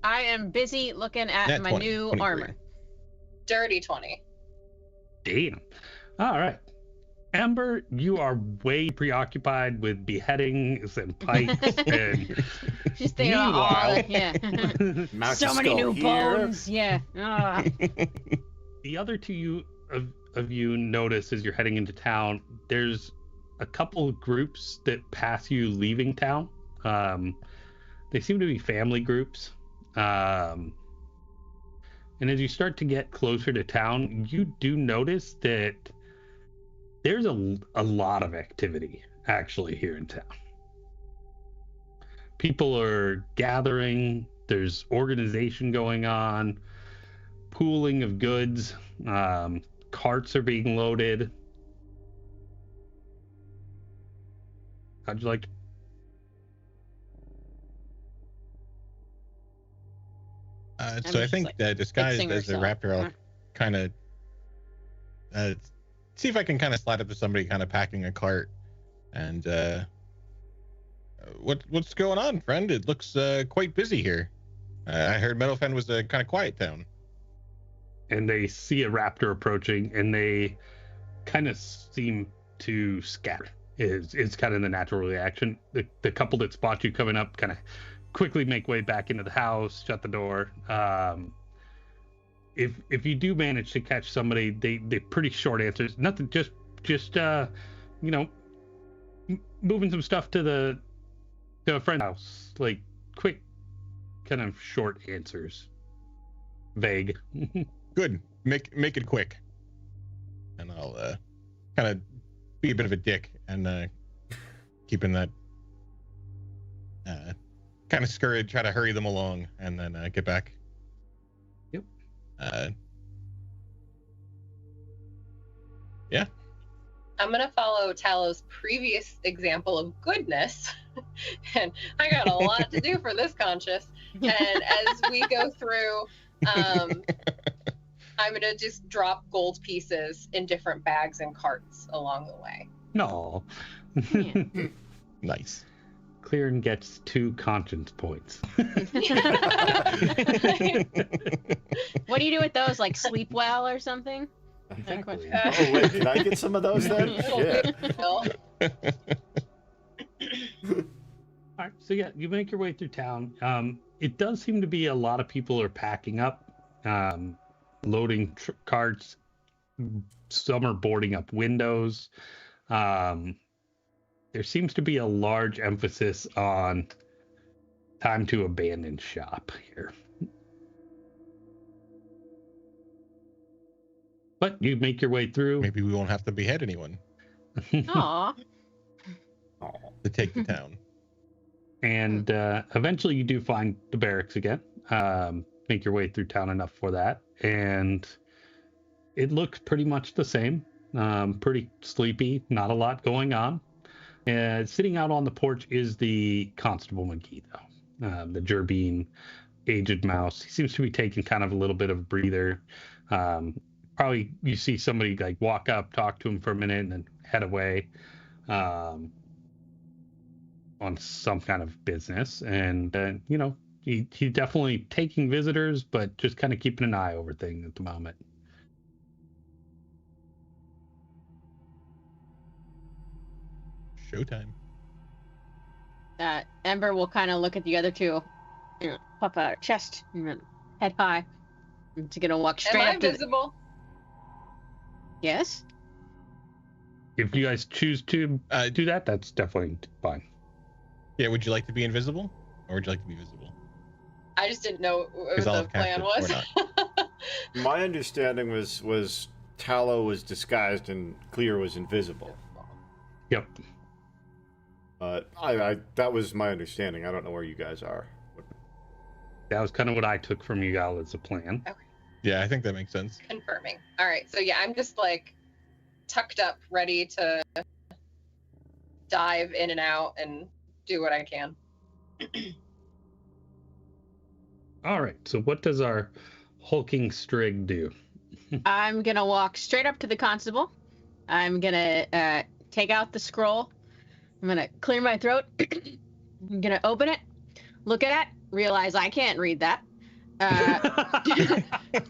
I am busy looking at Nat my 20, new 23. armor. Dirty 20. Damn. All right. Ember, you are way preoccupied with beheadings and pikes and Just thinking about all the, yeah. Mount So your many skull new here. bones. Yeah. Ah. the other two of you notice as you're heading into town, there's a couple of groups that pass you leaving town. They seem to be family groups. And as you start to get closer to town, you do notice that there's a lot of activity actually here in town. People are gathering, there's organization going on, pooling of goods, carts are being loaded. How'd you like to... So I just think like disguised fixing as a herself. raptor, I'll kind of see if I can kind of slide up to somebody kind of packing a cart. And what's going on, friend? It looks quite busy here. I heard Meadowfen was a kind of quiet town. And they see a raptor approaching, and they kind of seem to scatter. Is kind of the natural reaction. The couple that spot you coming up kind of quickly make way back into the house, shut the door. If you do manage to catch somebody, they pretty short answers. Nothing, just you know, moving some stuff to a friend's house. Like quick, kind of short answers. Vague. Good. Make it quick. And I'll kind of be a bit of a dick and keeping that kind of scurried, try to hurry them along, and then get back. Yep. Yeah. I'm going to follow Tallow's previous example of goodness. And I got a lot to do for this conscious. And as we go through, I'm going to just drop gold pieces in different bags and carts along the way. No. Yeah. Nice. Clearing gets 2 conscience points. What do you do with those? Like sleep well or something? Exactly. Oh, wait, can I get some of those then? Little Yeah. bit, Phil. All right, so yeah, you make your way through town. It does seem to be a lot of people are packing up, loading carts. Some are boarding up windows. There seems to be a large emphasis on time to abandon shop here. But you make your way through. Maybe we won't have to behead anyone Aw. to take the town. And eventually you do find the barracks again. Make your way through town enough for that. And it looks pretty much the same. Pretty sleepy, not a lot going on. Sitting out on the porch is the Constable McGee, though. The Gerbine aged mouse. He seems to be taking kind of a little bit of a breather. Probably you see somebody like walk up, talk to him for a minute, and then head away on some kind of business. And, he's definitely taking visitors, but just kind of keeping an eye over things at the moment. Showtime. Ember will kind of look at the other two, puff out her chest, head high. She's gonna walk straight Am I up to visible? Yes. If you guys choose to do that, that's definitely fine. Yeah, would you like to be invisible? Or would you like to be visible? I just didn't know what Because I'll the have cast plan it, was. My understanding was Tallow was disguised and Clear was invisible. Yep. I that was my understanding. I don't know where you guys are. That was kind of what I took from you all as a plan. Yeah, I think that makes sense. Confirming. All right, so yeah, I'm just like tucked up, ready to dive in and out and do what I can. All right. So what does our hulking Strig do? I'm gonna walk straight up to the constable. I'm gonna take out the scroll. I'm gonna clear my throat. I'm gonna open it, look at it, realize I can't read that.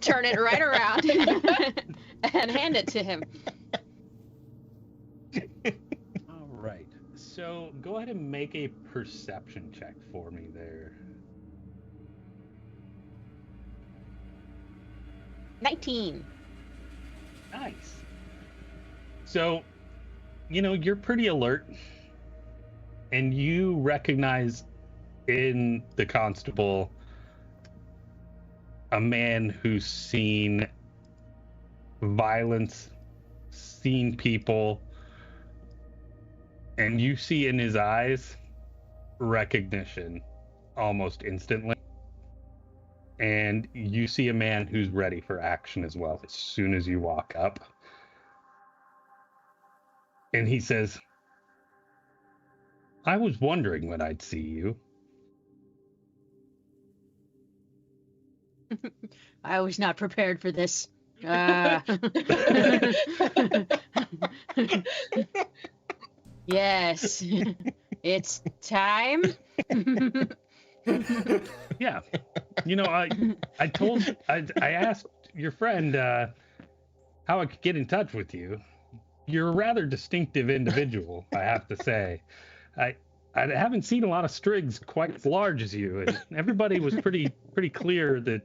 Turn it right around and hand it to him. All right. So go ahead and make a perception check for me there. 19. Nice. So, you're pretty alert, and you recognize in the constable a man who's seen violence, seen people, and you see in his eyes recognition almost instantly. And you see a man who's ready for action as well as soon as you walk up. And he says, I was wondering when I'd see you. I was not prepared for this. Yes, it's time. Yeah. I asked your friend how I could get in touch with you. You're a rather distinctive individual, I have to say. I haven't seen a lot of Strigs quite as large as you, and everybody was pretty clear that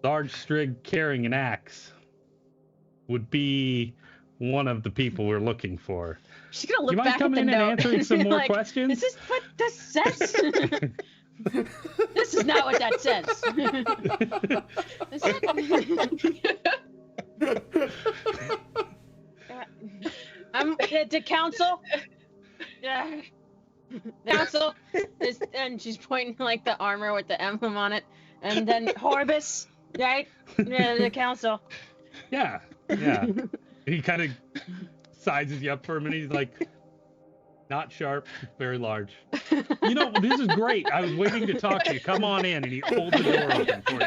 large Strig carrying an axe would be one of the people we're looking for. She's gonna look You mind back at the coming in and note answering some and be more like, questions? Is this what this says? This is not what that says. I'm the council. Yeah. The council is, and she's pointing like the armor with the emblem on it, and then Horbus, right? Yeah, the council. Yeah. He kind of sizes you up for a minute. He's like, not sharp, very large. This is great. I was waiting to talk to you. Come on in. And he holds the door open for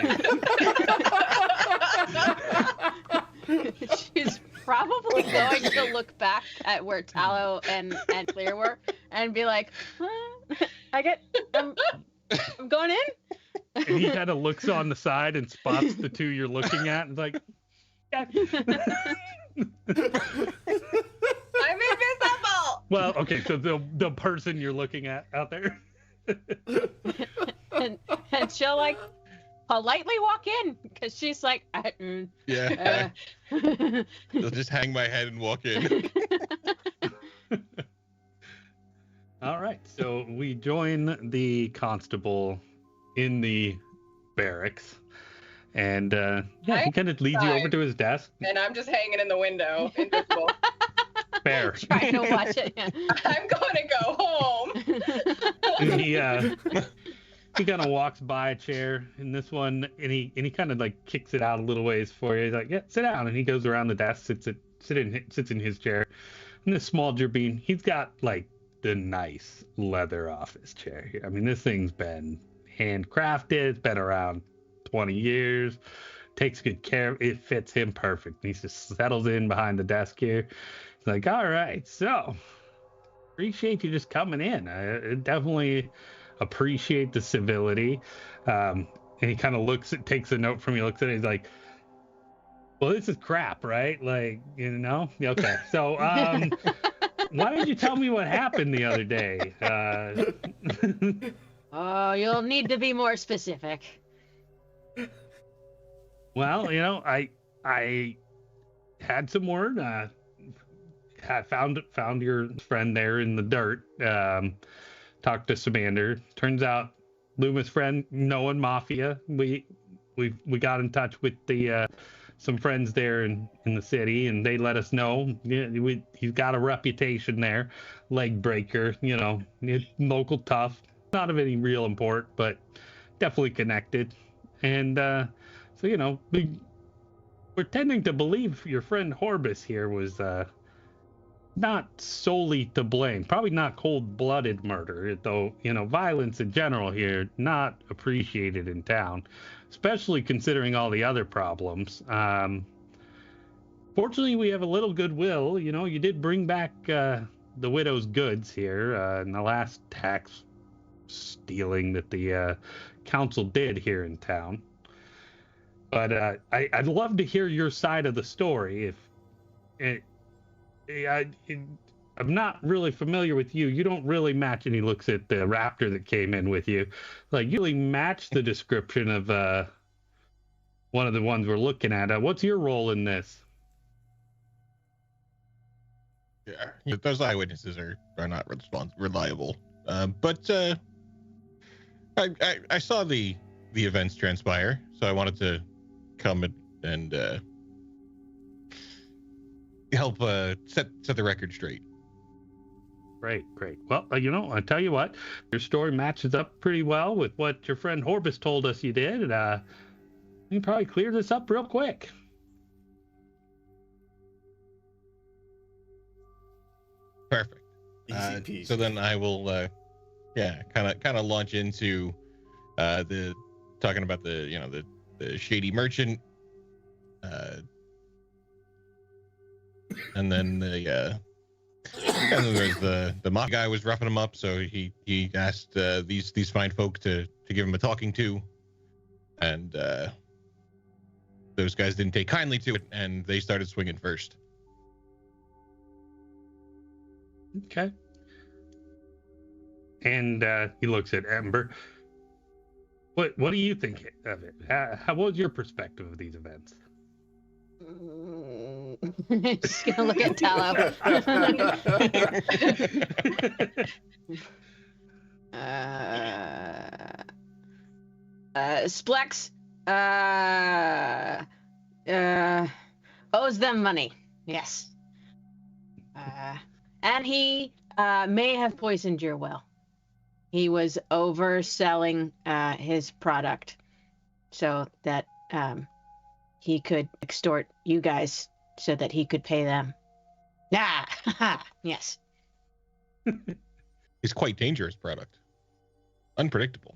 you. She's probably going to look back at where Tallow and Clear were and be like, I'm going in. And he kind of looks on the side and spots the two you're looking at and is like, yeah. I'm invisible. Well, okay, so the person you're looking at out there. and she'll like politely walk in because she's like, Yeah. I'll just hang my head and walk in. All right, so we join the constable in the barracks, and he kind of leads you over to his desk. And I'm just hanging in the window, invisible. Fair. trying to watch it. Yeah. I'm going to go home. And he kind of walks by a chair in this one, and he kind of like kicks it out a little ways for you. He's like, "Yeah, sit down." And he goes around the desk, sits in his chair. In this small Jabin, he's got like the nice leather office chair here. I mean, this thing's been handcrafted. It's been around 20 years. Takes good care. It fits him perfect. He just settles in behind the desk here. He's like, "All right, so appreciate you just coming in. I definitely appreciate the civility." And he kind of takes a note from you, looks at it. He's like, "Well, this is crap, right? Like, okay. So, why didn't you tell me what happened the other day?" Oh, you'll need to be more specific. Well, I had some word. Had found your friend there in the dirt. Talked to Samander. Turns out Luma's friend knowing Mafia. We got in touch with the some friends there in the city, and they let us know he's got a reputation there, leg breaker. Local tough. Not of any real import, but definitely connected. And so we're tending to believe your friend Horbus here was not solely to blame. Probably not cold-blooded murder, though, violence in general here, not appreciated in town, especially considering all the other problems. Fortunately, we have a little goodwill. You did bring back the widow's goods here in the last tax stealing that the council did here in town. But I'd love to hear your side of the story. I'm not really familiar with you. You don't really match, and he looks at the raptor that came in with you. Like, you really match the description of one of the ones we're looking at. What's your role in this? Yeah, those eyewitnesses are not reliable. But I saw the events transpire, so I wanted to come and help set the record straight. Great. Well, I tell you what, your story matches up pretty well with what your friend Horbus told us you did. And you can probably clear this up real quick. Perfect. Easy peasy. So then I will, kind of launch into the talking about the shady merchant, and then there's the mob guy was roughing him up, so he asked these fine folk to give him a talking to, and those guys didn't take kindly to it, and they started swinging first. Okay. And he looks at Ember. What do you think of it? What was your perspective of these events? Just gonna look at Tallow. Splex owes them money. Yes. And he may have poisoned your well. He was overselling his product so that he could extort you guys so that he could pay them. Yes. It's quite dangerous product. Unpredictable.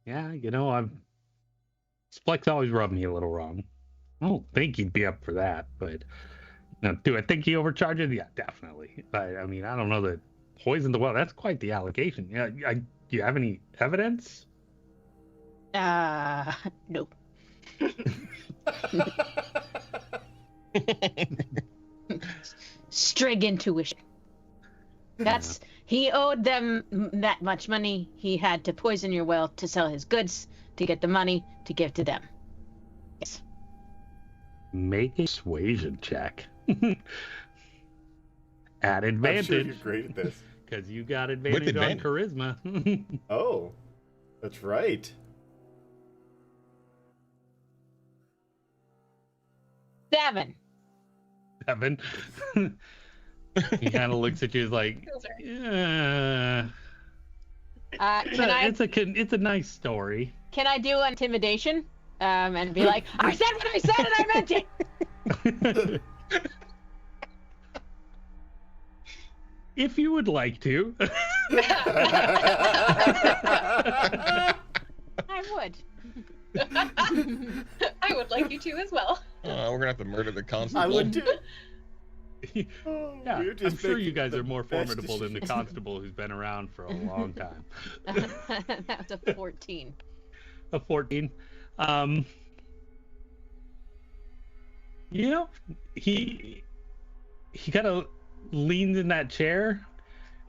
Yeah, Splex always rubbed me a little wrong. I don't think he'd be up for that, but do I think he overcharged? Yeah, definitely. I mean, I don't know that poisoned the well. That's quite the allegation. Yeah, do you have any evidence? No. Strig intuition. He owed them that much money. He had to poison your well to sell his goods to get the money to give to them. Yes. Make a persuasion check. At advantage. I'm sure you're great at this. Because you got advantage on charisma. Oh, that's right. 7. 7. He kind of looks at you like, yeah. It's a nice story. Can I do intimidation? And be like, I said what I said and I meant it. If you would like to. I would. I would like you to as well. We're gonna have to murder the constable. I would too. Yeah, I'm sure you guys are more formidable than the constable who's been around for a long time. That was a 14. A 14. You know, he kind of leans in that chair,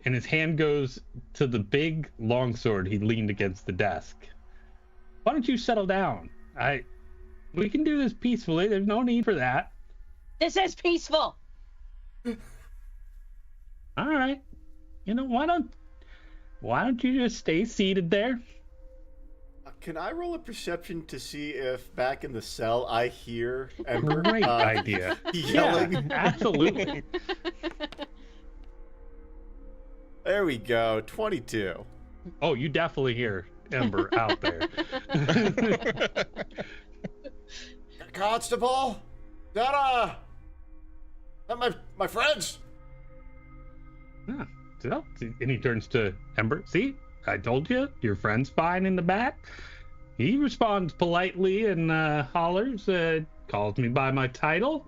and his hand goes to the big longsword he leaned against the desk. Why don't you settle down? We can do this peacefully. There's no need for that. This is peaceful. All right. You know, why don't you just stay seated there? Can I roll a perception to see if back in the cell I hear Ember Great idea. yelling? Yeah, absolutely. There we go. 22. Oh, you definitely hear Ember out there. Constable? That my friends? Yeah. So, and he turns to Ember. See, I told you, your friend's fine in the back. He responds politely and hollers, calls me by my title.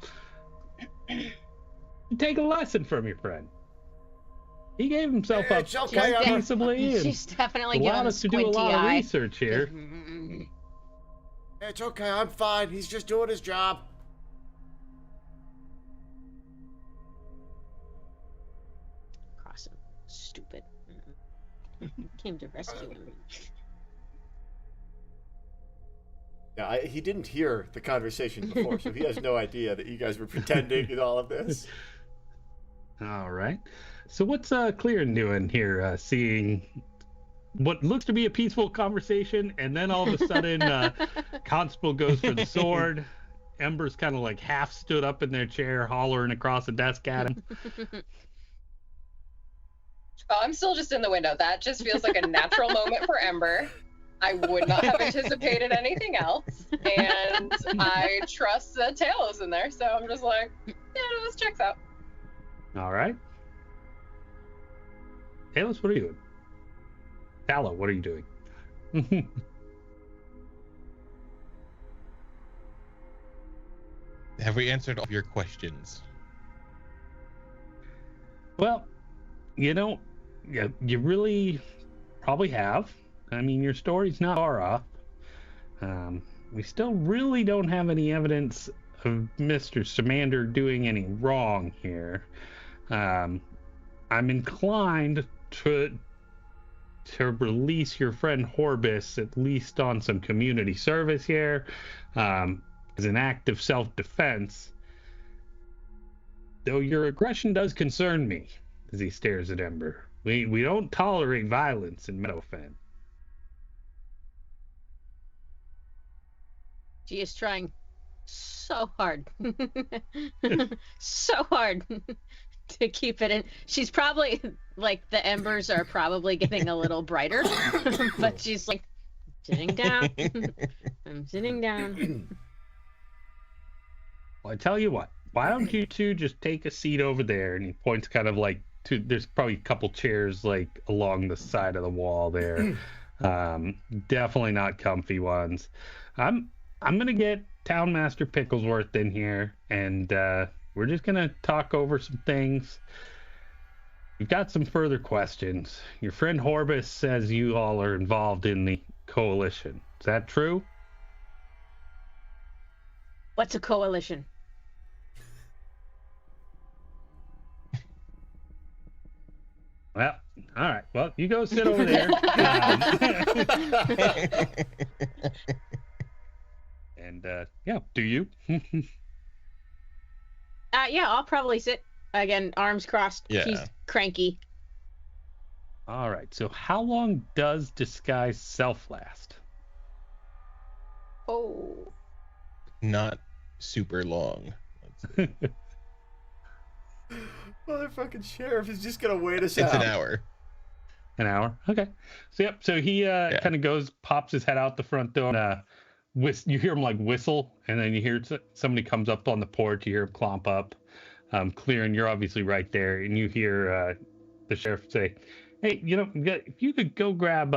Take a lesson from your friend. He gave himself up okay, peaceably and She's definitely allowed giving us to do a squinty lot of eye. research here. It's okay, I'm fine. He's just doing his job. Cross him. Stupid. Came to rescue him. Yeah, he didn't hear the conversation before, so he has no idea that you guys were pretending in all of this. All right. So what's Clearin doing here, seeing what looks to be a peaceful conversation, and then all of a sudden Constable goes for the sword. Ember's kind of like half stood up in their chair, hollering across the desk at him. Oh, I'm still just in the window. That just feels like a natural moment for Ember. I would not have anticipated anything else. And I trust that Talos in there, so I'm just like, yeah, no, this checks out. All right. Talos, what are you doing? Tallow, what are you doing? Have we answered all of your questions? Well, you know, you really probably have. I mean, your story's not far off. We still really don't have any evidence of Mr. Samander doing any wrong here. I'm inclined to release your friend Horbus at least on some community service here, as an act of self-defense. Though your aggression does concern me, as he stares at Ember. We don't tolerate violence in Meadowfen. She is trying so hard. So hard to keep it in. She's probably, like, the embers are probably getting a little brighter, but she's like, sitting down. I'm sitting down. Well, I tell you what, why don't you two just take a seat over there? And he points kind of like to, there's probably a couple chairs like along the side of the wall there. Definitely not comfy ones. I'm gonna get Townmaster Picklesworth in here, and we're just gonna talk over some things. We've got some further questions. Your friend Horbus says you all are involved in the coalition. Is that true? What's a coalition? Well, all right. Well, you go sit over there. And yeah, do you? Yeah, I'll probably sit again, arms crossed. Yeah. She's cranky. All right. So how long does disguise self last? Oh. Not super long. Motherfucking sheriff is just gonna wait us out. It's an hour. An hour. Okay. So yep. So he kind of goes, pops his head out the front door, and you hear him like whistle, and then you hear somebody comes up on the porch. You hear him clomp up, clear, and you're obviously right there, and you hear the sheriff say, "Hey, if you could go grab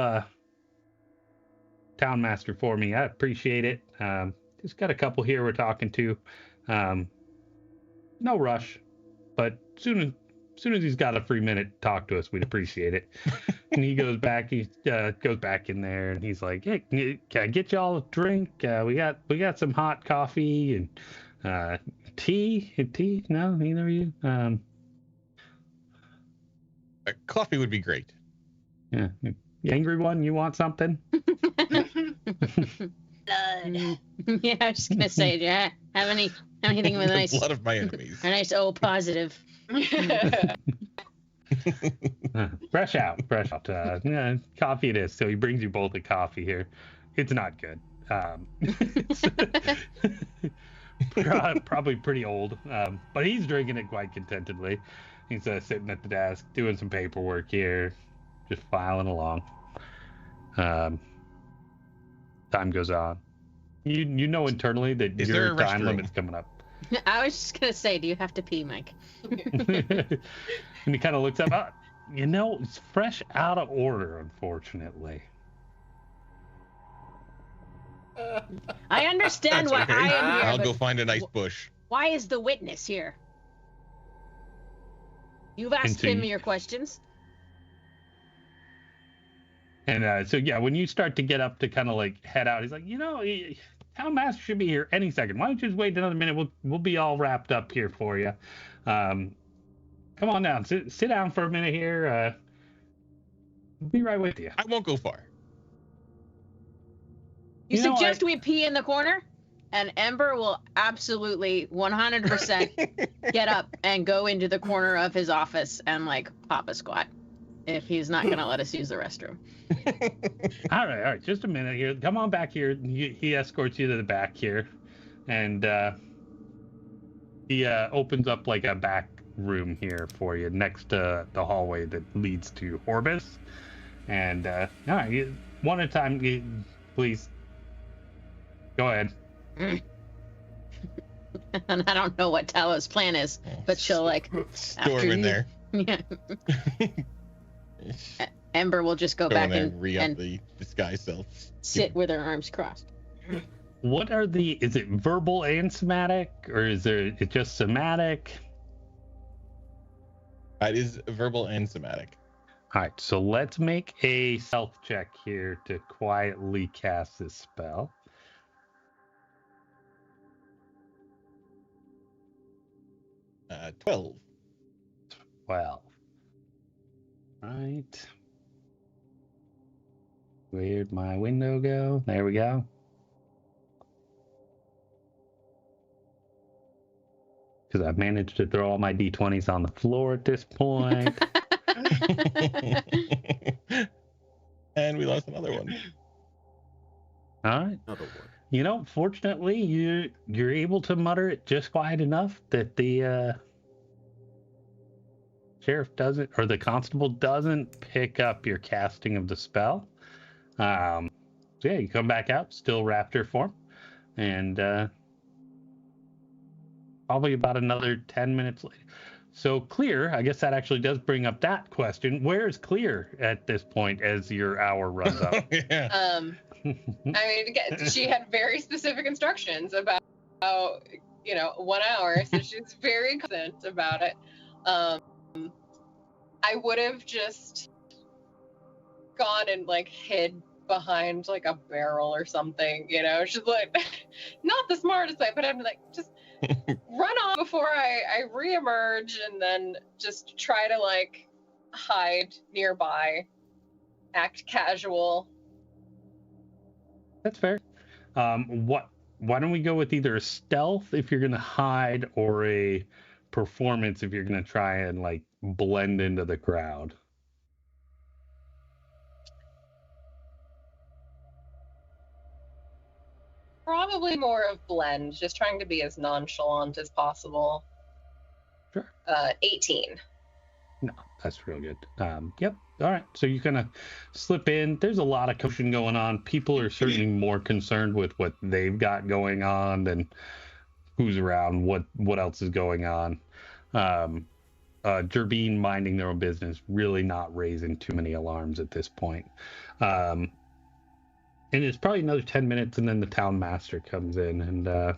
Townmaster for me, I'd appreciate it. Just got a couple here we're talking to. No rush, but soon as he's got a free minute to talk to us, we'd appreciate it." And he goes back. He goes back in there, and he's like, "Hey, can I get y'all a drink? We got some hot coffee and tea. Tea? No, neither of you. Coffee would be great. Yeah, you angry one. You want something?" Blood. Yeah, I was just gonna say, yeah, have anything with a The nice, blood of my enemies. a nice O positive. Fresh out. Yeah, coffee it is. So he brings you both a coffee here. It's not good. It's probably pretty old, but he's drinking it quite contentedly. He's sitting at the desk doing some paperwork here, just filing along. Time goes on. You know internally that Is there your a time restroom? limit's coming up. I was just gonna say, do you have to pee, Mike? And he kind of looks up. It's fresh out of order, unfortunately. I understand That's why okay. I am here, I'll but go find a nice bush. why is the witness here? You've asked so him you- your questions. And so, yeah, when you start to get up to kind of like head out, he's like, Townmaster should be here any second. Why don't you just wait another minute? We'll be all wrapped up here for you. Come on down. Sit down for a minute here. We'll be right with you. I won't go far. You You know, suggest we pee in the corner? And Ember will absolutely 100% get up and go into the corner of his office and like pop a squat if he's not going to let us use the restroom. All right. Just a minute here. Come on back here. He escorts you to the back here. And he opens up like a back room here for you next to the hallway that leads to Orbis. And all right, one at a time, please. Go ahead. And I don't know what Talo's plan is, but she'll like Storm after in you- there. Yeah. Ember will just go Go back in there and, re-up and the disguise self. sit with her arms crossed. What are is it verbal and somatic, or is it just somatic? It is verbal and somatic. All right, so let's make a stealth check here to quietly cast this spell. Uh, 12. 12. Right. Where'd my window go? There we go. Because I've managed to throw all my d20s on the floor at this point. And we lost another one. All right. Another one. Fortunately, you're able to mutter it just quiet enough that the sheriff doesn't, or the constable doesn't pick up your casting of the spell. So yeah, you come back out, still raptor form, and probably about another 10 minutes later. So Clear, I guess that actually does bring up that question. Where is Clear at this point as your hour runs up? Yeah. I mean, again, she had very specific instructions about, 1 hour, so she's very confident about it. I would have just gone and like hid behind like a barrel or something, She's like, not the smartest way, but I'm like, just run off before I reemerge, and then just try to like hide nearby, act casual. That's fair. Why don't we go with either a stealth if you're gonna hide, or a performance if you're gonna try and like blend into the crowd? Probably more of blend, just trying to be as nonchalant as possible. Sure. 18. No, that's real good. Yep. All right. So you kind of slip in. There's a lot of commotion going on. People are certainly more concerned with what they've got going on than who's around, what else is going on. Gerbine minding their own business, really not raising too many alarms at this point. And it's probably another 10 minutes, and then the town master comes in and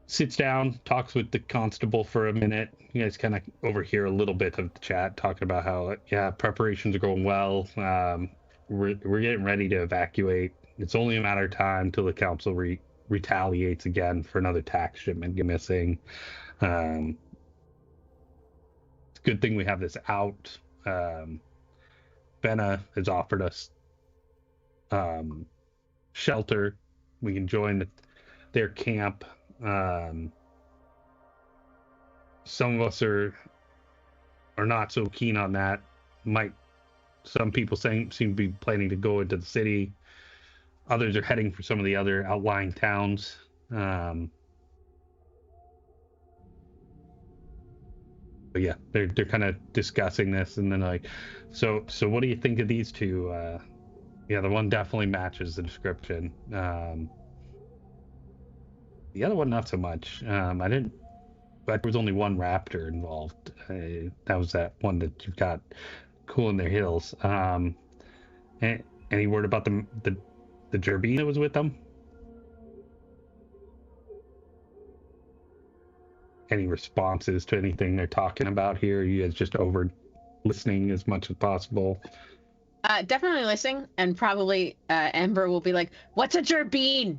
sits down, talks with the constable for a minute. You guys kind of overhear a little bit of the chat talking about how, yeah, preparations are going well. We're getting ready to evacuate. It's only a matter of time till the council retaliates again for another tax shipment missing. It's a good thing we have this out. Benna has offered us shelter. We can join their camp. Some of us are not so keen on that. Some people seem to be planning to go into the city. Others are heading for some of the other outlying towns. But yeah, they're kind of discussing this, and then like, so what do you think of these two? Yeah, the one definitely matches the description. The other one, not so much. But there was only one raptor involved. That was that one that you've got cooling their heels. Any word about the Gerbine that was with them? Any responses to anything they're talking about here? You guys just over listening as much as possible? Definitely listening, and probably Ember will be like, "What's a Gerbine?"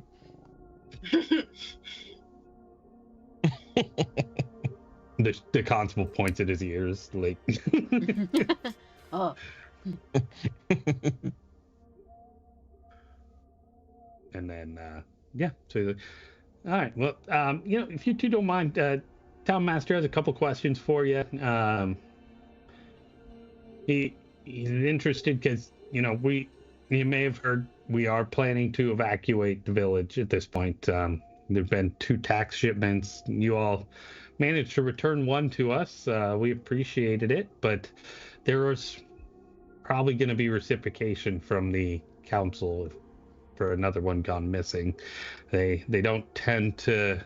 The constable points at his ears, like. Oh. And then, yeah. So, all right. Well, if you two don't mind, Town Master has a couple questions for you. He's interested because you may have heard we are planning to evacuate the village at this point. There've been 2 tax shipments. You all managed to return one to us. We appreciated it, but there was probably going to be reciprocation from the council for another one gone missing. They don't tend to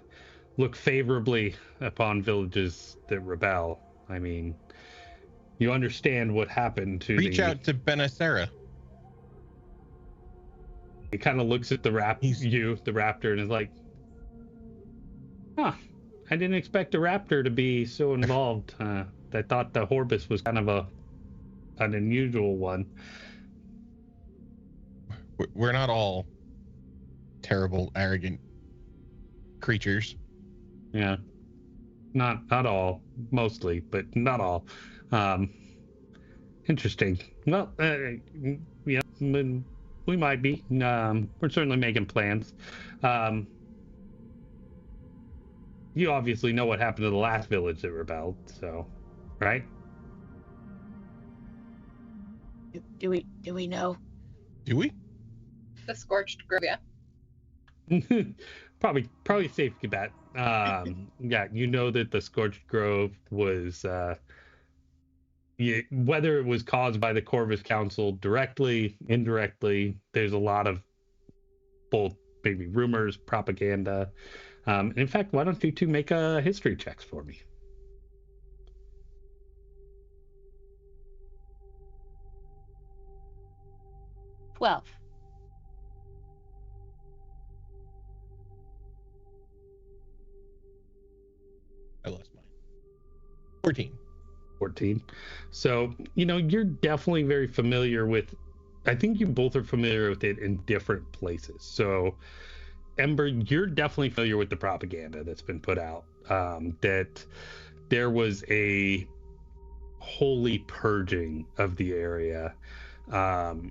look favorably upon villages that rebel. I mean, you understand what happened to Reach out to Benacera. He kind of looks at the raptor, and is like, huh, I didn't expect a raptor to be so involved. I thought the Horbus was kind of an unusual one. We're not all terrible, arrogant creatures. Yeah, not all, mostly, but not all. Interesting. Well, we might be. We're certainly making plans. You obviously know what happened to the last village that rebelled, so, right? Do we know? Do we? The Scorched Grove, yeah. Probably safe to bet. Yeah, you know that the Scorched Grove was, whether it was caused by the Corvus Council directly, indirectly, there's a lot of both maybe rumors, propaganda. In fact, why don't you two make history checks for me? Well, I lost mine. 14. 14. So, you're definitely very familiar with, I think you both are familiar with it in different places. So, Ember, you're definitely familiar with the propaganda that's been put out, that there was a holy purging of the area. The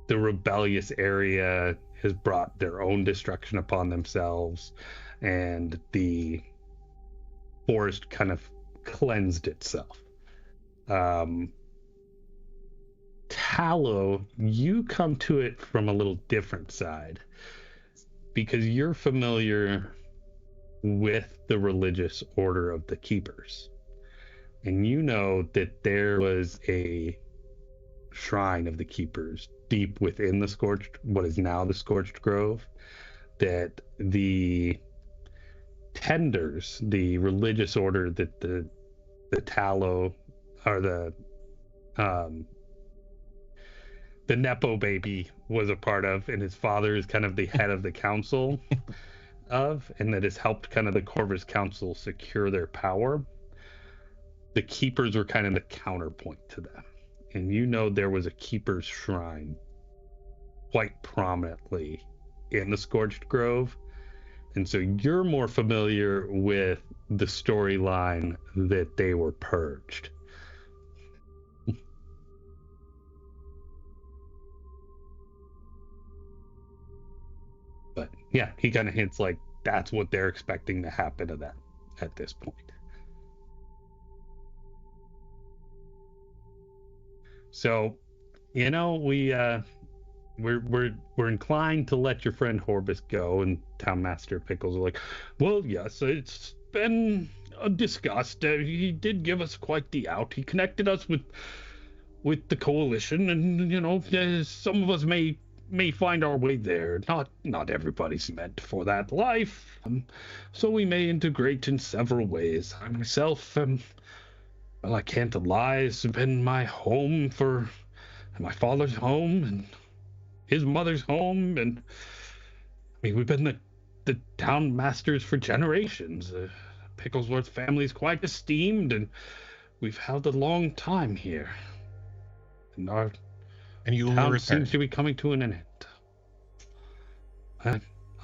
rebellious area has brought their own destruction upon themselves, and the forest kind of cleansed itself. Tallow, you come to it from a little different side because you're familiar with the religious order of the Keepers. And you know that there was a shrine of the Keepers deep within the what is now the Scorched Grove, that the Tenders, the religious order that the Tallow, or the Nepo baby was a part of, and his father is kind of the head of the council of, and that has helped kind of the Corvus Council secure their power. The Keepers were kind of the counterpoint to them. And you know there was a Keeper's shrine quite prominently in the Scorched Grove. And so you're more familiar with the storyline that they were purged. But yeah, he kind of hints like that's what they're expecting to happen to them at this point. So, you know, we're inclined to let your friend Horbus go, and Town Master Pickles are like, well, yes, it's been discussed. He did give us quite the out. He connected us with the coalition, and you know, some of us may find our way there. Not everybody's meant for that life, so we may integrate in several ways. I myself well, I can't lie, it's been my home for my father's home and his mother's home, and I mean, we've been the town masters for generations. Picklesworth family is quite esteemed, and we've held a long time here. And our you will town return. seems to be coming to an end.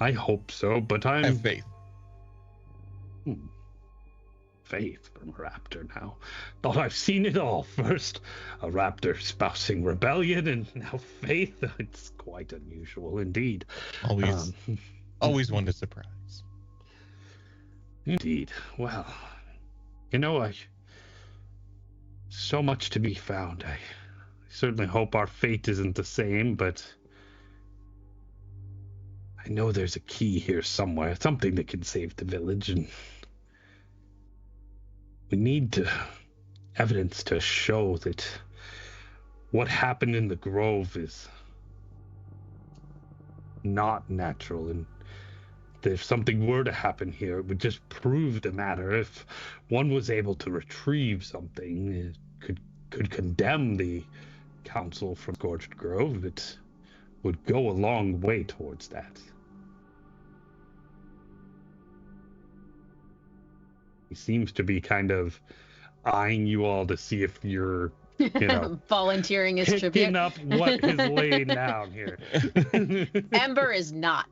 I hope so, but I have faith. Faith from a raptor now. Thought I've seen it all. First, a raptor espousing rebellion, and now faith. It's quite unusual indeed. Always one to surprise. Indeed. Well, you know, so much to be found. I certainly hope our fate isn't the same, but I know there's a key here somewhere, something that can save the village, and we need evidence to show that what happened in the Grove is not natural, and that if something were to happen here, it would just prove the matter. If one was able to retrieve something, it could condemn the council from Scorched Grove, it would go a long way towards that. He seems to be kind of eyeing you all to see if you're, you know, volunteering his picking tribute. up what is laying down here. Ember is not.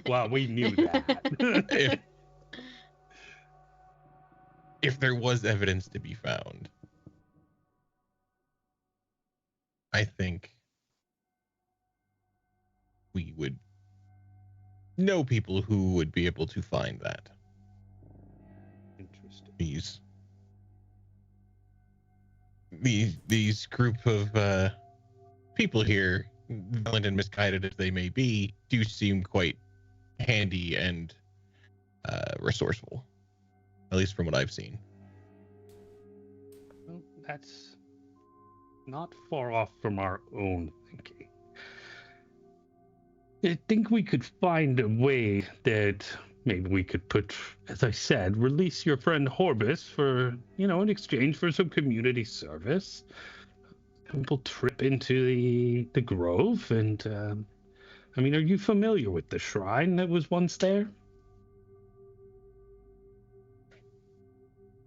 Well, we knew that. If there was evidence to be found, I think we would know people who would be able to find that. Interesting. These group of people here, violent and misguided as they may be, do seem quite handy and resourceful, at least from what I've seen. Well, that's not far off from our own thinking. I think we could find a way that maybe we could put, as I said, release your friend Horbus for, you know, in exchange for some community service. Simple trip into the Grove, and I mean, are you familiar with the shrine that was once there?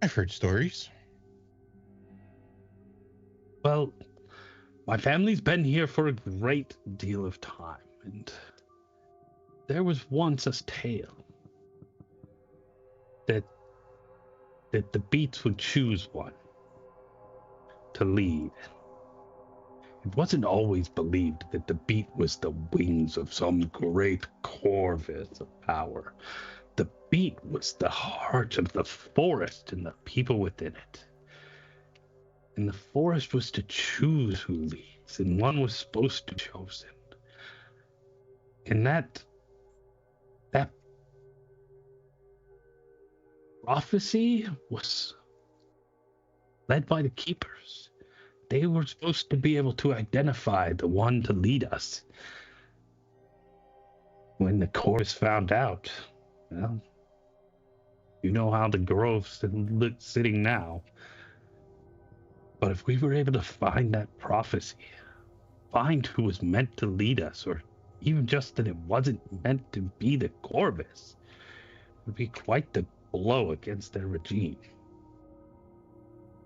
I've heard stories. Well, my family's been here for a great deal of time, and there was once a tale that the Beats would choose one to lead. It wasn't always believed that the beat was the wings of some great corvus of power. The beat was the heart of the forest and the people within it. And the forest was to choose who leads, and one was supposed to be chosen. And that prophecy was led by the keepers. They were supposed to be able to identify the one to lead us. When the chorus found out, well, you know how the grove's sitting now. But if we were able to find that prophecy, find who was meant to lead us, or even just that it wasn't meant to be the Corvus, it would be quite the blow against their regime.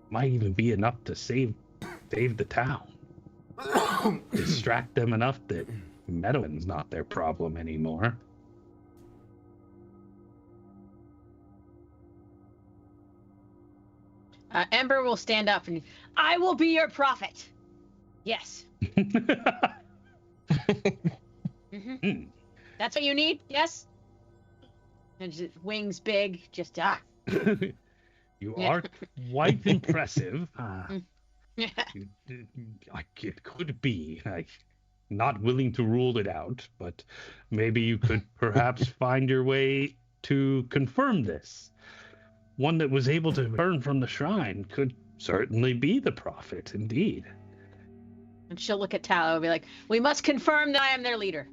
Might even be enough to save the town. Distract them enough that Meadowland's not their problem anymore. Ember will stand up and, I will be your prophet. Yes. Mm-hmm. That's what you need? Yes? And just wings big, just You are quite impressive. It could be. I'm not willing to rule it out, but maybe you could perhaps find your way to confirm this. One that was able to burn from the shrine could certainly be the prophet, indeed. And she'll look at Tallow and be like, we must confirm that I am their leader.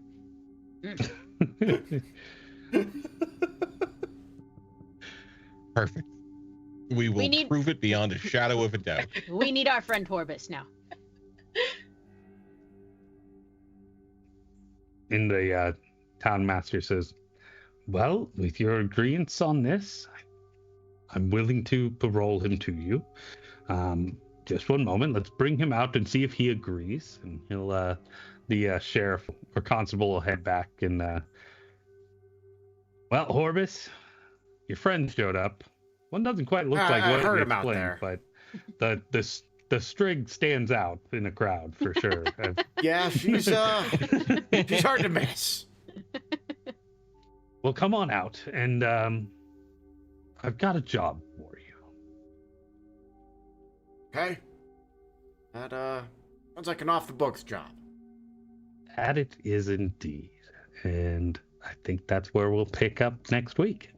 Perfect. We will prove it beyond a shadow of a doubt. We need our friend Horbus now. And the town master says, well, with your agreement on this, I'm willing to parole him to you. Just one moment. Let's bring him out and see if he agrees. And he'll, the sheriff or constable will head back and, well, Horbus, your friend showed up. One doesn't quite look like what you explained, but the strig stands out in a crowd for sure. Yeah, she's hard to miss. Well, come on out, and I've got a job for you. Okay. That sounds like an off-the-books job. That it is indeed, and I think that's where we'll pick up next week.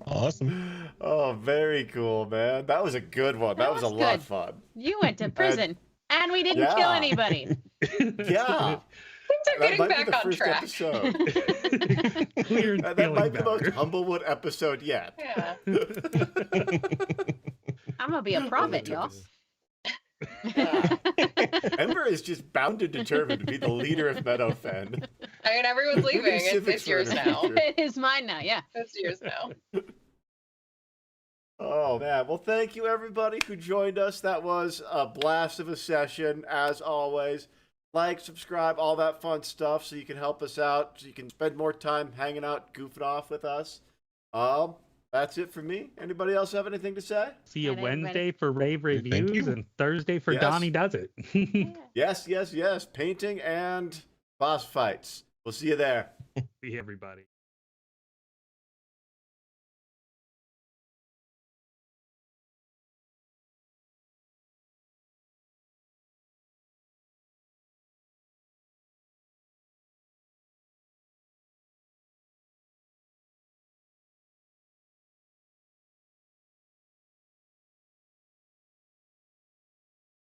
Awesome. Oh, very cool, man. That was a good one. That was a lot of fun. You went to prison, and we didn't kill anybody. Yeah. Things are getting back on track. That might be the most Humblewood episode yet. Yeah. I'm going to be a prophet, y'all. Yeah. Ember is just bound and determined to be the leader of Meadowfen. I mean, everyone's leaving. It's yours now. It is mine now, yeah. It's yours now. Oh, man. Well, thank you, everybody who joined us. That was a blast of a session, as always. Like, subscribe, all that fun stuff so you can help us out, so you can spend more time hanging out, goofing off with us. That's it for me. Anybody else have anything to say? See you Wednesday for rave reviews and Thursday for Donnie Does It. Yes. Painting and boss fights. We'll see you there. See everybody.